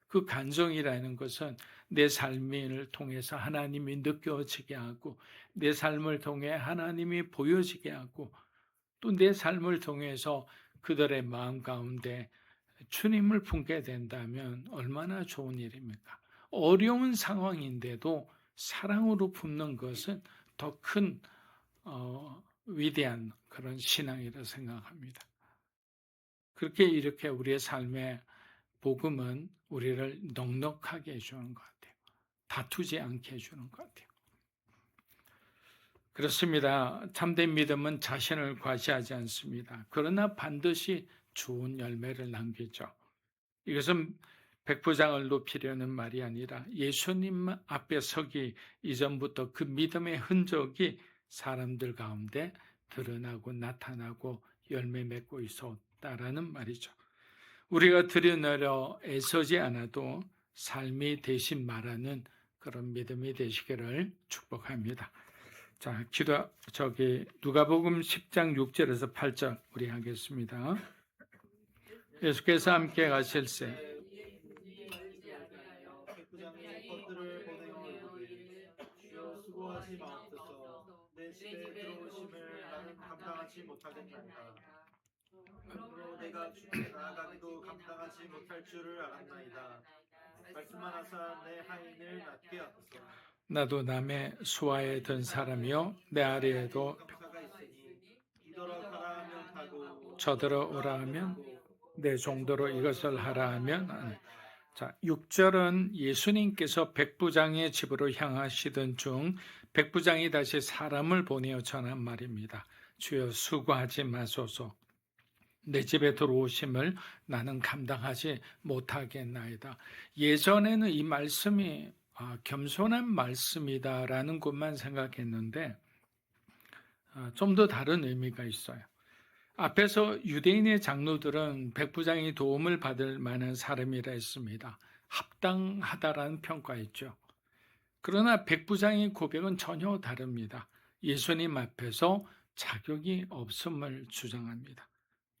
D: 그 간증이라는 것은 내 삶을 통해서 하나님이 느껴지게 하고 내 삶을 통해 하나님이 보여지게 하고 또 내 삶을 통해서 그들의 마음 가운데 주님을 품게 된다면 얼마나 좋은 일입니까? 어려운 상황인데도 사랑으로 품는 것은 더 큰 위대한 그런 신앙이라고 생각합니다. 그렇게 이렇게 우리의 삶의 복음은 우리를 넉넉하게 해주는 것 같아요. 다투지 않게 해주는 것 같아요. 그렇습니다. 참된 믿음은 자신을 과시하지 않습니다. 그러나 반드시 좋은 열매를 남기죠. 이것은 백부장을 높이려는 말이 아니라 예수님 앞에 서기 이전부터 그 믿음의 흔적이 사람들 가운데 드러나고 나타나고 열매 맺고 있었다라는 말이죠. 우리가 들여내려 애쓰지 않아도 삶이 대신 말하는 그런 믿음이 되시기를 축복합니다. 자, 누가복음 10장 6절에서 8절 우리 하겠습니다. 예수께서 함께 가실새
C: 백부장이 것들을 보내오니 주여 수고하지 마옵소서. 내 집에 들어오심을 나는 감당하지 못하겠나이다. 그러므로 내가 주께 나아가기도 감당하지 못할 줄을 알았나이다. 말씀만 하사 내 하인을 낫게 하소서.
D: 나도 남의 수하에 든 사람이요 내 아래에도
C: 감사가 있으니 이더러 가라 하면 가고
D: 저더러 오라 하면 내 정도로 이것을 하라 하면 안 해. 자, 6절은 예수님께서 백부장의 집으로 향하시던 중 백부장이 다시 사람을 보내어 전한 말입니다. 주여 수고하지 마소서. 내 집에 들어오심을 나는 감당하지 못하겠나이다. 예전에는 이 말씀이 겸손한 말씀이다라는 것만 생각했는데 좀 더 다른 의미가 있어요. 앞에서 유대인의 장로들은 백부장이 도움을 받을 만한 사람이라 했습니다. 합당하다라는 평가했죠. 그러나 백부장의 고백은 전혀 다릅니다. 예수님 앞에서 자격이 없음을 주장합니다.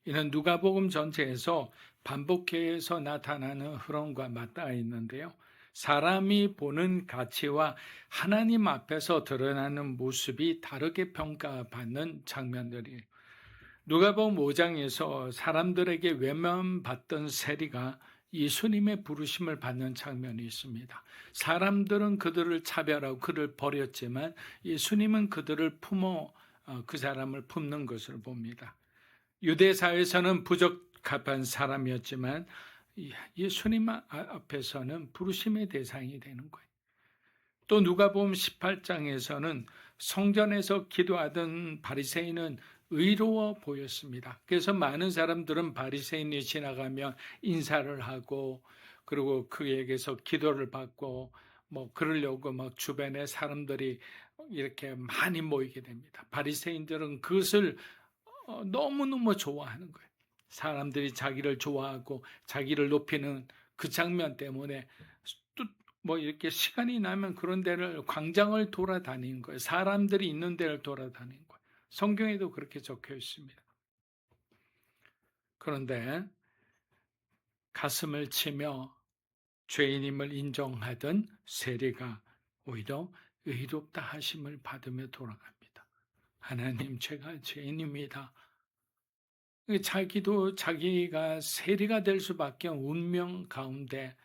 D: 이는 누가복음 전체에서 반복해서 나타나는 흐름과 맞닿아 있는데요. 사람이 보는 가치와 하나님 앞에서 드러나는 모습이 다르게 평가받는 장면들이에요. 누가복음 5장에서 사람들에게 외면받던 세리가 예수님의 부르심을 받는 장면이 있습니다. 사람들은 그들을 차별하고 그를 버렸지만 예수님은 그들을 품어 그 사람을 품는 것을 봅니다. 유대 사회에서는 부적합한 사람이었지만 예수님 앞에서는 부르심의 대상이 되는 거예요. 또 누가복음 18장에서는 성전에서 기도하던 바리새인은 의로워 보였습니다. 그래서 많은 사람들은 바리새인이 지나가면 인사를 하고 그리고 그에게서 기도를 받고 그러려고 막 주변에 사람들이 이렇게 많이 모이게 됩니다. 바리새인들은 그것을 너무너무 좋아하는 거예요. 사람들이 자기를 좋아하고 자기를 높이는 그 장면 때문에 또 이렇게 시간이 나면 그런 데를 광장을 돌아다니는 거예요. 사람들이 있는 데를 돌아다니는 거예요. 성경에도 그렇게 적혀 있습니다. 그런데 가슴을 치며 죄인임을 인정하던 세리가 오히려 의롭다 하심을 받으며 돌아갑니다. 하나님, 제가 죄인입니다. 자기가 세리가 될 수밖에 없는 운명 가운데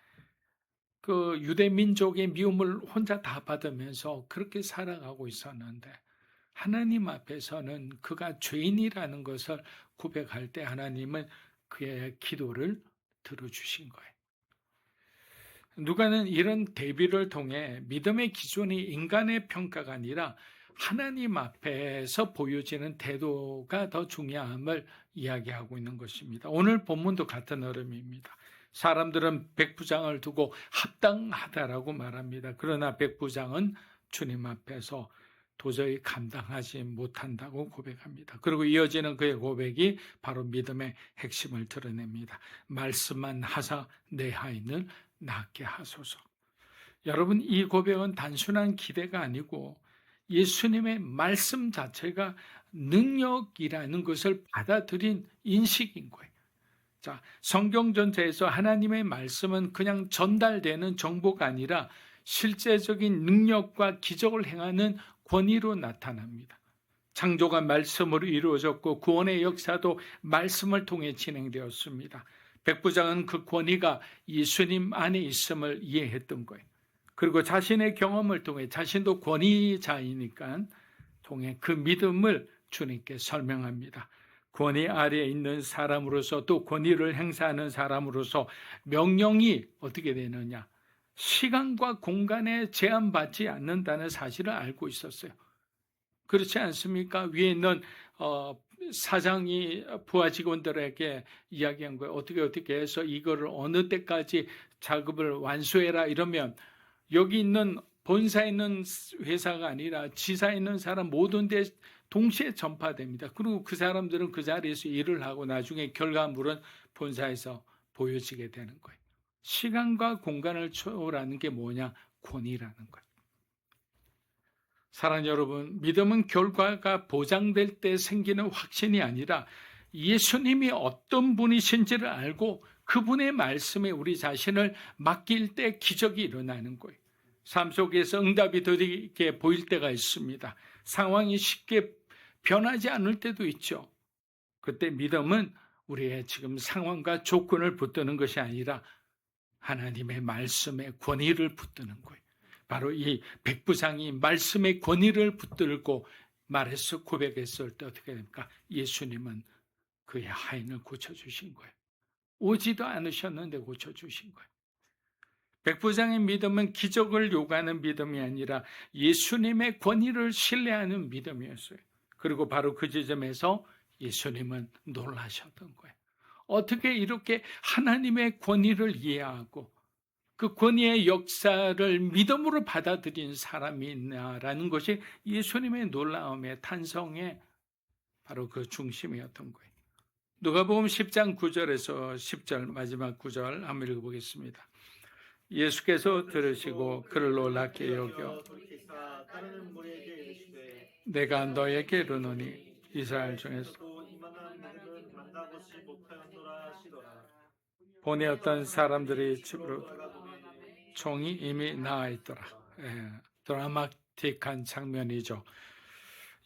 D: 그 유대 민족의 미움을 혼자 다 받으면서 그렇게 살아가고 있었는데 하나님 앞에서는 그가 죄인이라는 것을 고백할 때 하나님은 그의 기도를 들어주신 거예요. 누가는 이런 대비를 통해 믿음의 기준이 인간의 평가가 아니라 하나님 앞에서 보여지는 태도가 더 중요함을 이야기하고 있는 것입니다. 오늘 본문도 같은 흐름입니다. 사람들은 백부장을 두고 합당하다라고 말합니다. 그러나 백부장은 주님 앞에서 도저히 감당하지 못한다고 고백합니다. 그리고 이어지는 그의 고백이 바로 믿음의 핵심을 드러냅니다. 말씀만 하사 내 하인을 낫게 하소서. 여러분, 이 고백은 단순한 기대가 아니고 예수님의 말씀 자체가 능력이라는 것을 받아들인 인식인 거예요. 자, 성경 전체에서 하나님의 말씀은 그냥 전달되는 정보가 아니라 실제적인 능력과 기적을 행하는 권위로 나타납니다. 창조가 말씀으로 이루어졌고 구원의 역사도 말씀을 통해 진행되었습니다. 백부장은 그 권위가 예수님 안에 있음을 이해했던 거예요. 그리고 자신의 경험을 통해 자신도 권위자이니까 통해 그 믿음을 주님께 설명합니다. 권위 아래에 있는 사람으로서 또 권위를 행사하는 사람으로서 명령이 어떻게 되느냐? 시간과 공간에 제한받지 않는다는 사실을 알고 있었어요. 그렇지 않습니까? 위에 있는 사장이 부하 직원들에게 이야기한 거예요. 어떻게 해서 이거를 어느 때까지 작업을 완수해라 이러면 여기 있는 본사에 있는 회사가 아니라 지사에 있는 사람 모든 데 동시에 전파됩니다. 그리고 그 사람들은 그 자리에서 일을 하고 나중에 결과물은 본사에서 보여지게 되는 거예요. 시간과 공간을 초월하는 게 뭐냐? 권위라는 거예요. 사랑하는 여러분, 믿음은 결과가 보장될 때 생기는 확신이 아니라 예수님이 어떤 분이신지를 알고 그분의 말씀에 우리 자신을 맡길 때 기적이 일어나는 거예요. 삶 속에서 응답이 더디게 보일 때가 있습니다. 상황이 쉽게 변하지 않을 때도 있죠. 그때 믿음은 우리의 지금 상황과 조건을 붙드는 것이 아니라 하나님의 말씀에 권위를 붙드는 거예요. 바로 이 백부장이 말씀의 권위를 붙들고 말해서 고백했을 때 어떻게 됩니까? 예수님은 그의 하인을 고쳐주신 거예요. 오지도 않으셨는데 고쳐주신 거예요. 백부장의 믿음은 기적을 요구하는 믿음이 아니라 예수님의 권위를 신뢰하는 믿음이었어요. 그리고 바로 그 지점에서 예수님은 놀라셨던 거예요. 어떻게 이렇게 하나님의 권위를 이해하고 그 권위의 역사를 믿음으로 받아들인 사람이 있나라는 것이 예수님의 놀라움의 탄성의 바로 그 중심이었던 거예요. 누가복음 10장 9절에서 10절 마지막 9절 한번 읽어보겠습니다. 예수께서 들으시고 그를 놀랍게 여겨 내가 너에게 이르노니 이스라엘 중에서 보내었던 사람들이 집으로 종이 이미 나와 있더라. 드라마틱한 장면이죠.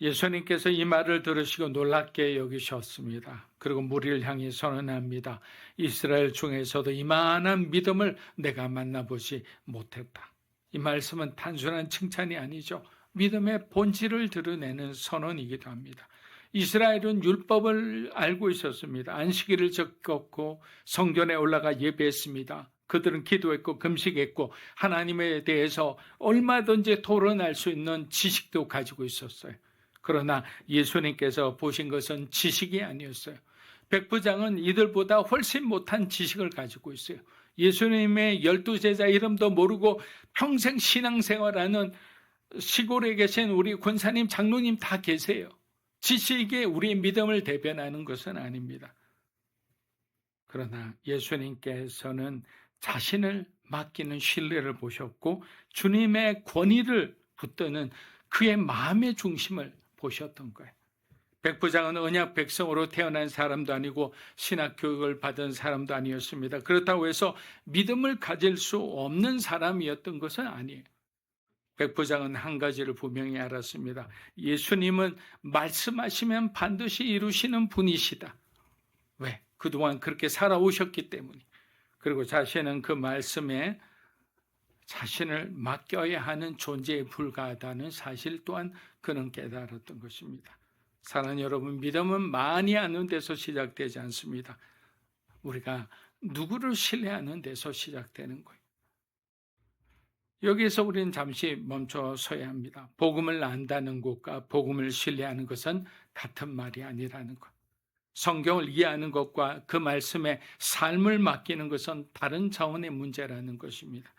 D: 예수님께서 이 말을 들으시고 놀랍게 여기셨습니다. 그리고 무리를 향해 선언합니다. 이스라엘 중에서도 이만한 믿음을 내가 만나보지 못했다. 이 말씀은 단순한 칭찬이 아니죠. 믿음의 본질을 드러내는 선언이기도 합니다. 이스라엘은 율법을 알고 있었습니다. 안식일을 지켰고 성전에 올라가 예배했습니다. 그들은 기도했고 금식했고 하나님에 대해서 얼마든지 토론할 수 있는 지식도 가지고 있었어요. 그러나 예수님께서 보신 것은 지식이 아니었어요. 백부장은 이들보다 훨씬 못한 지식을 가지고 있어요. 예수님의 12제자 이름도 모르고 평생 신앙생활하는 시골에 계신 우리 권사님, 장로님 다 계세요. 지식이 우리의 믿음을 대변하는 것은 아닙니다. 그러나 예수님께서는 자신을 맡기는 신뢰를 보셨고 주님의 권위를 붙드는 그의 마음의 중심을 보셨던 거예요. 백부장은 언약 백성으로 태어난 사람도 아니고 신학 교육을 받은 사람도 아니었습니다. 그렇다고 해서 믿음을 가질 수 없는 사람이었던 것은 아니에요. 백부장은 한 가지를 분명히 알았습니다. 예수님은 말씀하시면 반드시 이루시는 분이시다. 왜? 그동안 그렇게 살아오셨기 때문에. 그리고 자신은 그 말씀에 자신을 맡겨야 하는 존재에 불과하다는 사실 또한 그는 깨달았던 것입니다. 사랑하는 여러분, 믿음은 많이 아는 데서 시작되지 않습니다. 우리가 누구를 신뢰하는 데서 시작되는 거예요. 여기에서 우리는 잠시 멈춰 서야 합니다. 복음을 안다는 것과 복음을 신뢰하는 것은 같은 말이 아니라는 것. 성경을 이해하는 것과 그 말씀에 삶을 맡기는 것은 다른 차원의 문제라는 것입니다.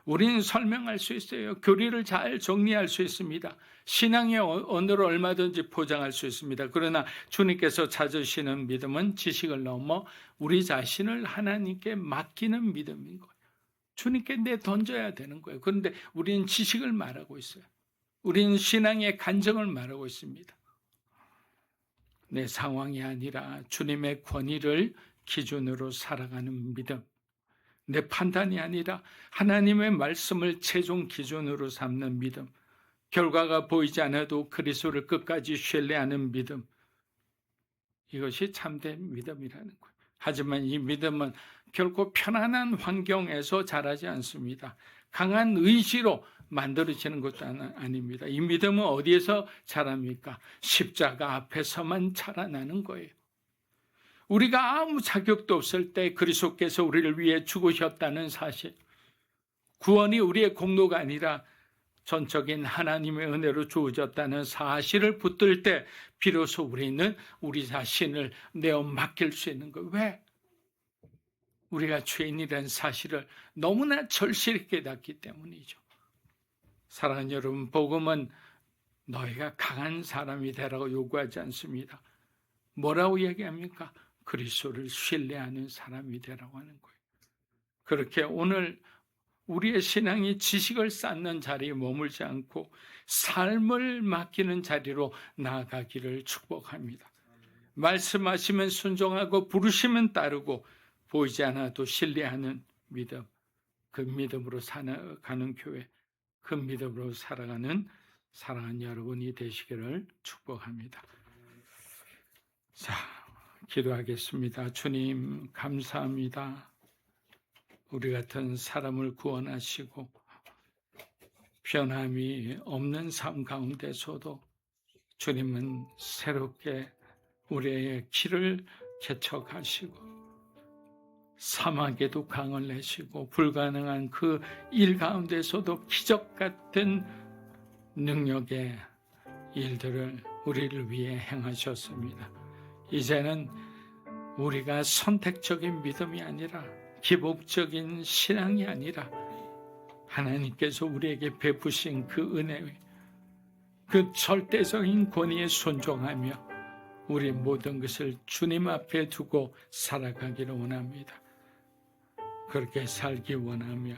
D: 우리는 설명할 수 있어요. 교리를 잘 정리할 수 있습니다. 신앙의 언어를 얼마든지 포장할 수 있습니다. 그러나 주님께서 찾으시는 믿음은 지식을 넘어 우리 자신을 하나님께 맡기는 믿음인 거예요. 주님께 내던져야 되는 거예요. 그런데 우리는 지식을 말하고 있어요. 우리는 신앙의 간증을 말하고 있습니다. 내 상황이 아니라 주님의 권위를 기준으로 살아가는 믿음. 내 판단이 아니라 하나님의 말씀을 최종 기준으로 삼는 믿음. 결과가 보이지 않아도 그리스도를 끝까지 신뢰하는 믿음. 이것이 참된 믿음이라는 거예요. 하지만 이 믿음은 결코 편안한 환경에서 자라지 않습니다. 강한 의지로 만들어지는 것도 아닙니다. 이 믿음은 어디에서 자랍니까? 십자가 앞에서만 자라나는 거예요. 우리가 아무 자격도 없을 때 그리스도께서 우리를 위해 죽으셨다는 사실, 구원이 우리의 공로가 아니라 전적인 하나님의 은혜로 주어졌다는 사실을 붙들 때 비로소 우리는 우리 자신을 내어 맡길 수 있는 거예요. 왜? 우리가 죄인이라는 사실을 너무나 절실히 깨닫기 때문이죠. 사랑하는 여러분, 복음은 너희가 강한 사람이 되라고 요구하지 않습니다. 뭐라고 얘기합니까? 그리스도를 신뢰하는 사람이 되라고 하는 거예요. 그렇게 오늘 우리의 신앙이 지식을 쌓는 자리에 머물지 않고 삶을 맡기는 자리로 나아가기를 축복합니다. 말씀하시면 순종하고 부르시면 따르고 보이지 않아도 신뢰하는 믿음, 그 믿음으로 살아가는 교회, 그 믿음으로 살아가는 사랑하는 여러분이 되시기를 축복합니다. 자, 기도하겠습니다. 주님 감사합니다. 우리 같은 사람을 구원하시고 변함이 없는 삶 가운데서도 주님은 새롭게 우리의 길을 개척하시고 사막에도 강을 내시고 불가능한 그 일 가운데서도 기적 같은 능력의 일들을 우리를 위해 행하셨습니다. 이제는 우리가 선택적인 믿음이 아니라 기복적인 신앙이 아니라 하나님께서 우리에게 베푸신 그 은혜, 그 절대적인 권위에 순종하며 우리 모든 것을 주님 앞에 두고 살아가기를 원합니다. 그렇게 살기 원하며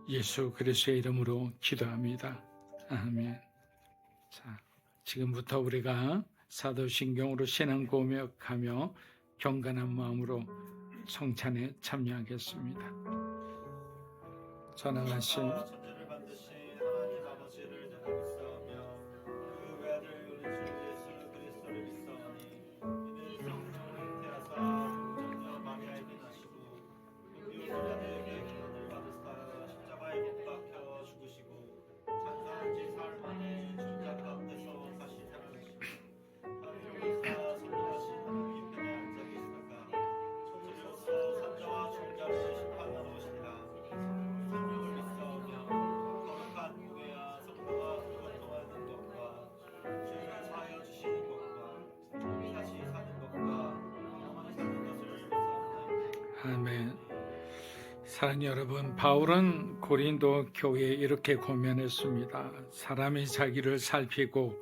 D: 예수 그리스도의 이름으로 기도합니다. 아멘. 자, 지금부터 우리가 사도신경으로 신앙 고백하며 경건한 마음으로 성찬에 참여하겠습니다. 전능하신
C: 천지를 만드신 하나님 아버지를 내가 믿사오며 그 외아들 우리 주 예수 그리스도를 믿사오니 이는 성령을 잉태하사 동정녀 마리아에게 나시고 본디오 빌라도에게 기원을 받으사 십자가에 못 박혀 죽으시고 장사한 지 사흘 만에 죽자 가운데서 다시 살아나시고 하늘로서 선동하신 하나님 편에 앉아 계시다가 천지로서 산자와 종자를 심판하러 오시리라. 성령을 믿사오며 거룩한 교회와 성도가 교통하는 것과 죄를 사하여 주시는 것과 다시 사는 것과 영원히 사는 것을 믿사옵나이다.
D: 아멘. 사랑하는 여러분, 바울은 고린도 교회에 이렇게 고면했습니다. 사람이 자기를 살피고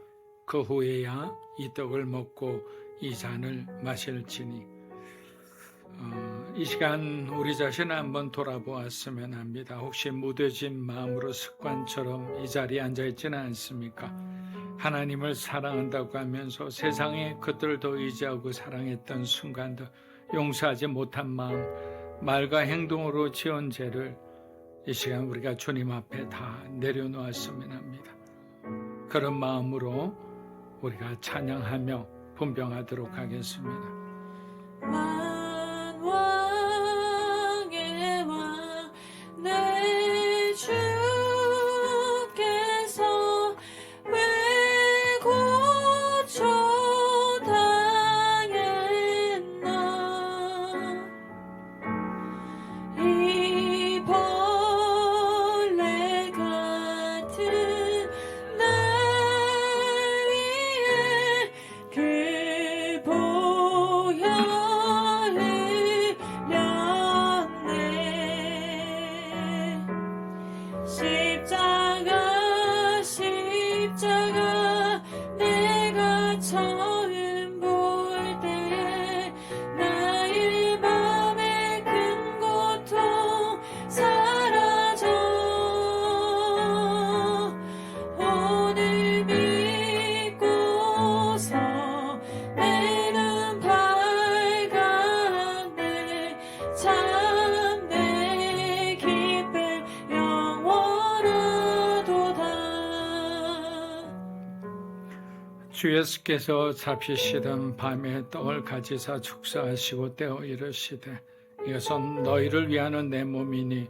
D: 그 후에야 이 떡을 먹고 이 잔을 마실지니. 이 시간 우리 자신을 한번 돌아보았으면 합니다. 혹시 무뎌진 마음으로 습관처럼 이 자리에 앉아있지는 않습니까? 하나님을 사랑한다고 하면서 세상에 그들을 더 의지하고 사랑했던 순간들, 용서하지 못한 마음, 말과 행동으로 지은 죄를 이 시간 우리가 주님 앞에 다 내려놓았으면 합니다. 그런 마음으로 우리가 찬양하며 분병하도록 하겠습니다.
A: 만왕의 왕 내 주께서 왜 고초당했나 이 벌레 같은 날 위에 그 보혈을 흘렸네 십자가 내가 처음 볼 때 나의 맘의 큰 고통 사라져 오늘 믿고서 내 눈 밝았네 참 내 기쁨 영원하도다.
D: 주 예수께서 잡히시던 밤에 떡을 가지사 축사하시고 떼어 이르시되 이것은 너희를 위하는 내 몸이니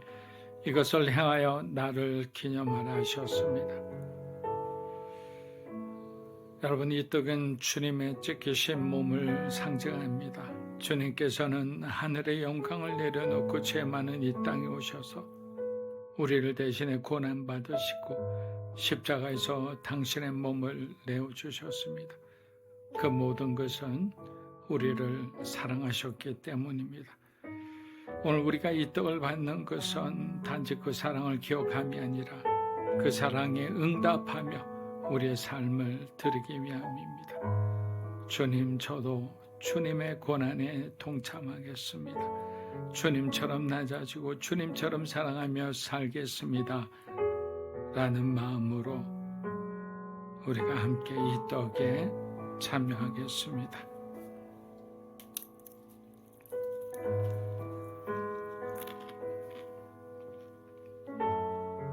D: 이것을 행하여 나를 기념하라 하셨습니다. 여러분, 이 떡은 주님의 찢기신 몸을 상징합니다. 주님께서는 하늘의 영광을 내려놓고 죄 많은 이 땅에 오셔서 우리를 대신에 고난받으시고 십자가에서 당신의 몸을 내어주셨습니다. 그 모든 것은 우리를 사랑하셨기 때문입니다. 오늘 우리가 이 떡을 받는 것은 단지 그 사랑을 기억함이 아니라 그 사랑에 응답하며 우리의 삶을 드리기 위함입니다. 주님, 저도 주님의 고난에 동참하겠습니다. 주님처럼 낮아지고 주님처럼 사랑하며 살겠습니다. 라는 마음으로 우리가 함께 이 떡에 참여하겠습니다.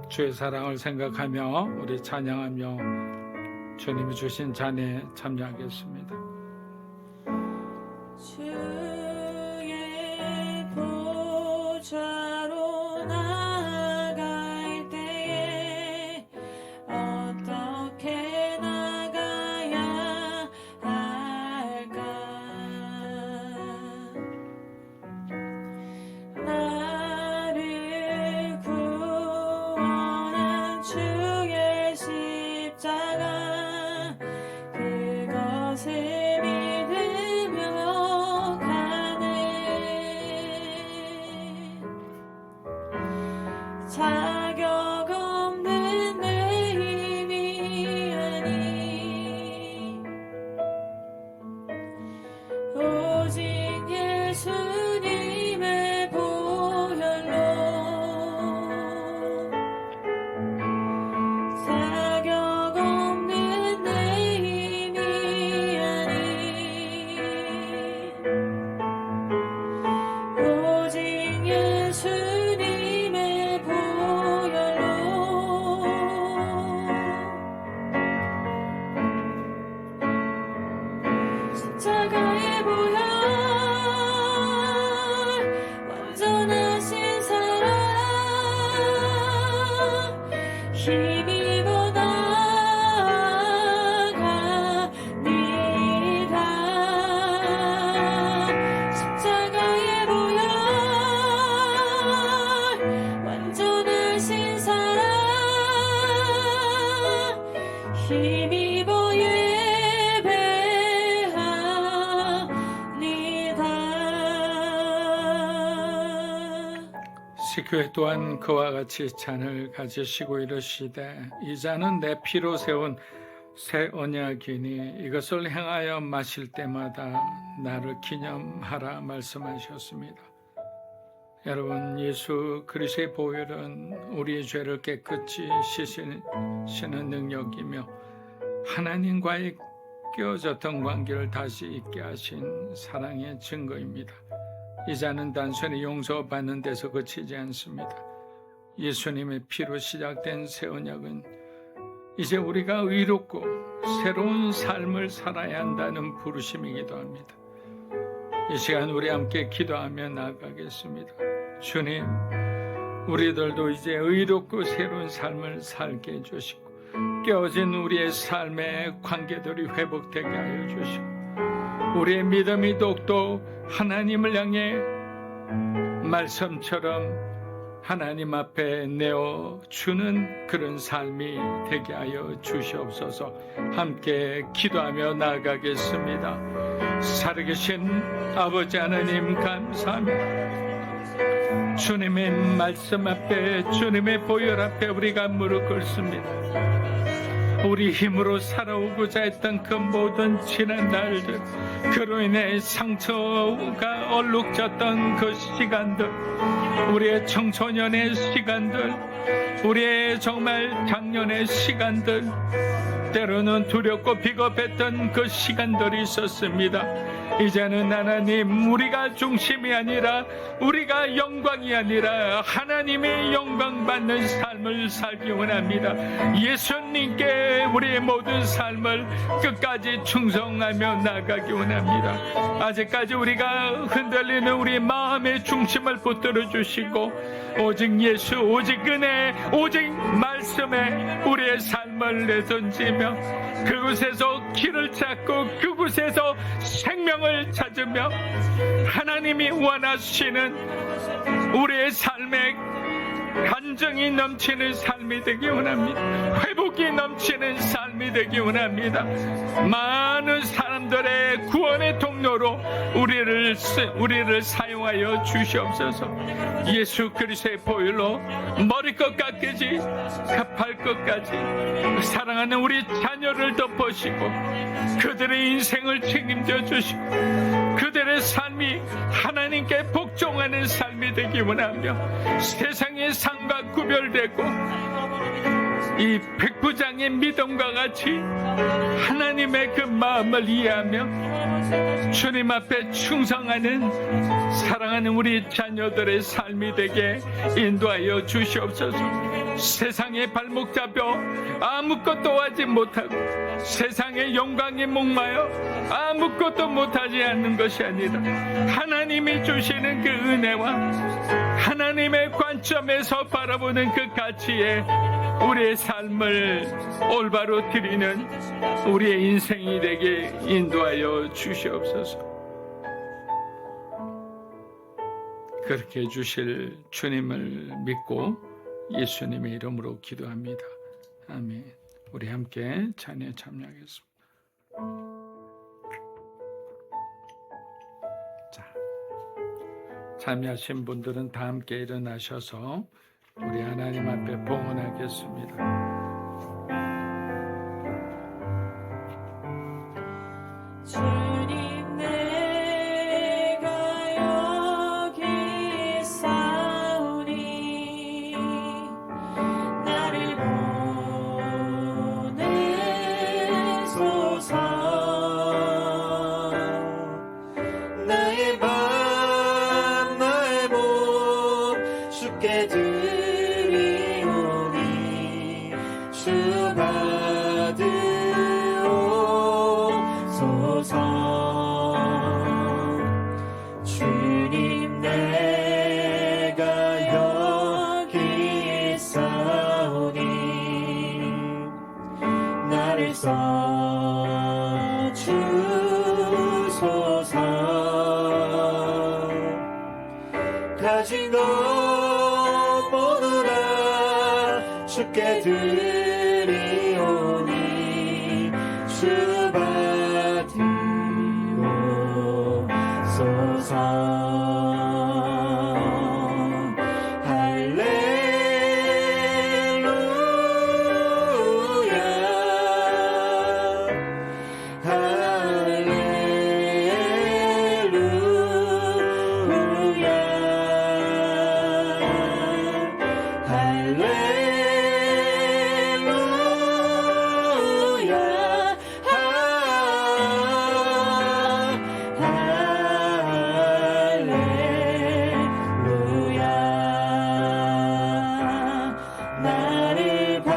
D: 주의 사랑을 생각하며 우리 찬양하며 주님이 주신 잔에 참여하겠습니다.
A: 주의 보좌로 나아갈 때에 어떻게 나가야 할까? 나를 구원한 주의 십자가 그것을 자격 없는 내 힘이 아니 오직 예수님의 보혈로 자격 없는 내 힘이 아니 오직 예수님의 십자가의 보혈 완전하신 사랑 힘입어 나아갑니다. 십자가의 보혈 완전하신 사랑 힘입어
D: 교회 또한 그와 같이 잔을 가지시고 이르시되 이 잔은 내 피로 세운 새 언약이니 이것을 행하여 마실 때마다 나를 기념하라 말씀하셨습니다. 여러분, 예수 그리스도의 보혈은 우리의 죄를 깨끗이 씻으시는 능력이며 하나님과의 깨어졌던 관계를 다시 있게 하신 사랑의 증거입니다. 이 잔은 단순히 용서받는 데서 그치지 않습니다. 예수님의 피로 시작된 새 언약은 이제 우리가 의롭고 새로운 삶을 살아야 한다는 부르심이기도 합니다. 이 시간 우리 함께 기도하며 나아가겠습니다. 주님, 우리들도 이제 의롭고 새로운 삶을 살게 해주시고 깨어진 우리의 삶의 관계들이 회복되게 하여 주시고 우리의 믿음이 더욱더 하나님을 향해 말씀처럼 하나님 앞에 내어주는 그런 삶이 되게 하여 주시옵소서. 함께 기도하며 나아가겠습니다. 살아계신 아버지 하나님 감사합니다. 주님의 말씀 앞에 주님의 보혈 앞에 우리가 무릎 꿇습니다. 우리 힘으로 살아오고자 했던 그 모든 지난 날들, 그로 인해 상처가 얼룩졌던 그 시간들, 우리의 청소년의 시간들, 우리의 정말 작년의 시간들, 때로는 두렵고 비겁했던 그 시간들이 있었습니다. 이제는 하나님, 우리가 중심이 아니라 우리가 영광이 아니라 하나님의 영광 받는 삶을 살기 원합니다. 예수님께 우리의 모든 삶을 끝까지 충성하며 나가기 원합니다. 아직까지 우리가 흔들리는 우리 마음의 중심을 붙들어 주시고 오직 예수, 오직 은혜, 오직 말씀에 우리의 삶을 내던지며 그곳에서 길을 찾고 그곳에서 생명을 찾으며 하나님이 원하시는 우리의 삶의 간정이 넘치는 삶이 되기 원합니다. 회복이 넘치는 삶이 되기 원합니다. 많은 사람들의 구원의 통로로 우리를 사용하여 주시옵소서. 예수 그리스도의 보혈로 머리끝 깎이지 발끝까지 사랑하는 우리 자녀를 덮으시고 그들의 인생을 책임져 주시고 그들의 삶이 하나님께 복종하는 삶이 되기 원하며 세상의 삶과 구별되고 이 백부장의 믿음과 같이 하나님의 그 마음을 이해하며 주님 앞에 충성하는 사랑하는 우리 자녀들의 삶이 되게 인도하여 주시옵소서. 세상의 발목 잡혀 아무것도 하지 못하고 세상의 영광에 목마여 아무것도 못하지 않는 것이 아니라 하나님이 주시는 그 은혜와 하나님의 관점에서 바라보는 그 가치에 우리의 삶을 올바로 드리는 우리의 인생이 되게 인도하여 주시옵소서. 그렇게 해주실 주님을 믿고 예수님의 이름으로 기도합니다. 아멘. 우리 함께 찬양에 참여하겠습니다. 자, 참여하신 분들은 다 함께 일어나셔서 우리 하나님 앞에 봉헌하겠습니다.
A: 주님 내가 여기 있사오니 나를 보내소서.
C: 나의 밤 나의 몸 주께 드리오니 주 받으옵소서. 주님 내가 여기 있사오니 나를 써주소서. 가진 것 모두 다 주께 드리오니 주 받으옵소서. 할렐루야 할렐루야 할렐루야 할렐루야. 나를 받으옵소서.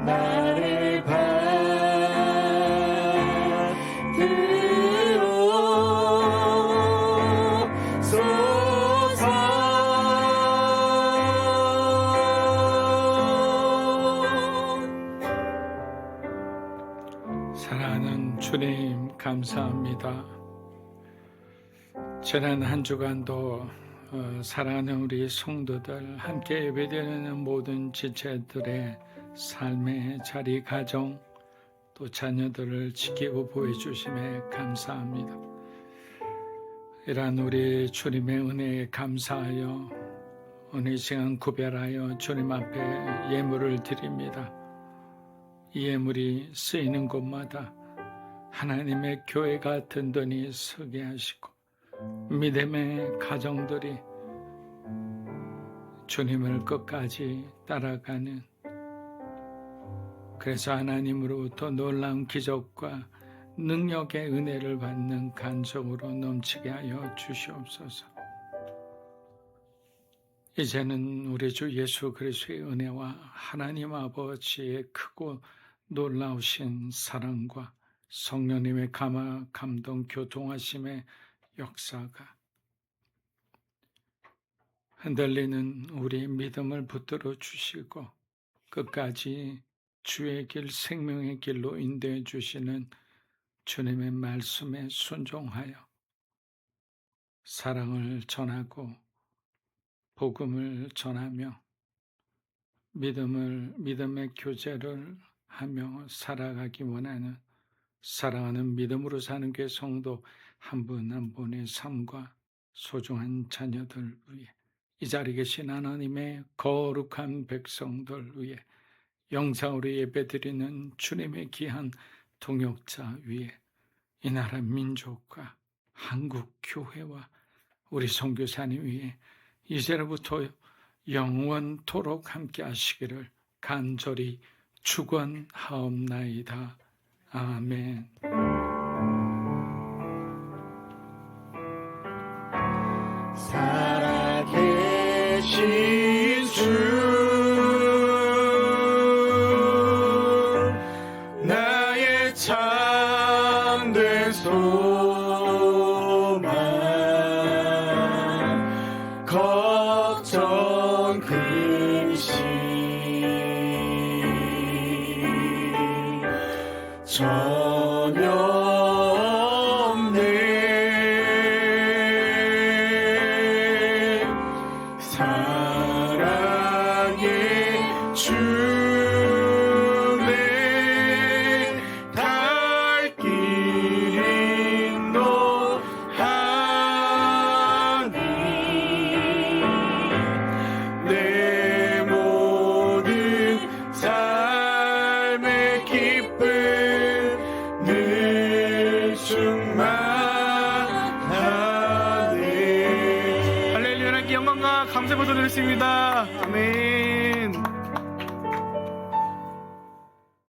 C: 나를 받으옵소서.
D: 사랑하는 주님 감사합니다. 지난 한 주간도 사랑하는 우리 성도들 함께 예배드리는 모든 지체들의 삶의 자리 가정 또 자녀들을 지키고 보호해주심에 감사합니다. 이러한 우리 주님의 은혜에 감사하여 오늘 이 시간 구별하여 주님 앞에 예물을 드립니다. 이 예물이 쓰이는 곳마다 하나님의 교회가 든든히 서게 하시고 믿음의 가정들이 주님을 끝까지 따라가는, 그래서 하나님으로부터 놀라운 기적과 능력의 은혜를 받는 간증으로 넘치게 하여 주시옵소서. 이제는 우리 주 예수 그리스도의 은혜와 하나님 아버지의 크고 놀라우신 사랑과 성령님의 감동 교통하심의 역사가 흔들리는 우리 믿음을 붙들어 주시고 끝까지 주의 길 생명의 길로 인도해 주시는 주님의 말씀에 순종하여 사랑을 전하고 복음을 전하며 믿음의 교제를 하며 살아가기 원하는 사랑하는 믿음으로 사는 교회 성도 한 분 한 분의 삶과 소중한 자녀들 위해 이 자리에 계신 하나님의 거룩한 백성들 위해 영상으로 예배드리는 주님의 귀한 동역자 위에 이 나라 민족과 한국 교회와 우리 선교사님 위에 이제로부터 영원토록 함께 하시기를 간절히 축원하옵나이다. 아멘.
C: 살아계신 주 나의 참된 소망 걱정 근심 전혀 없네 사랑의 주내 갈 길 인도하니 내 모든 삶의 기쁨 늘 충만하네. 할렐루야. 하나님께 영광과 감사 고소드렸습니다. 아멘.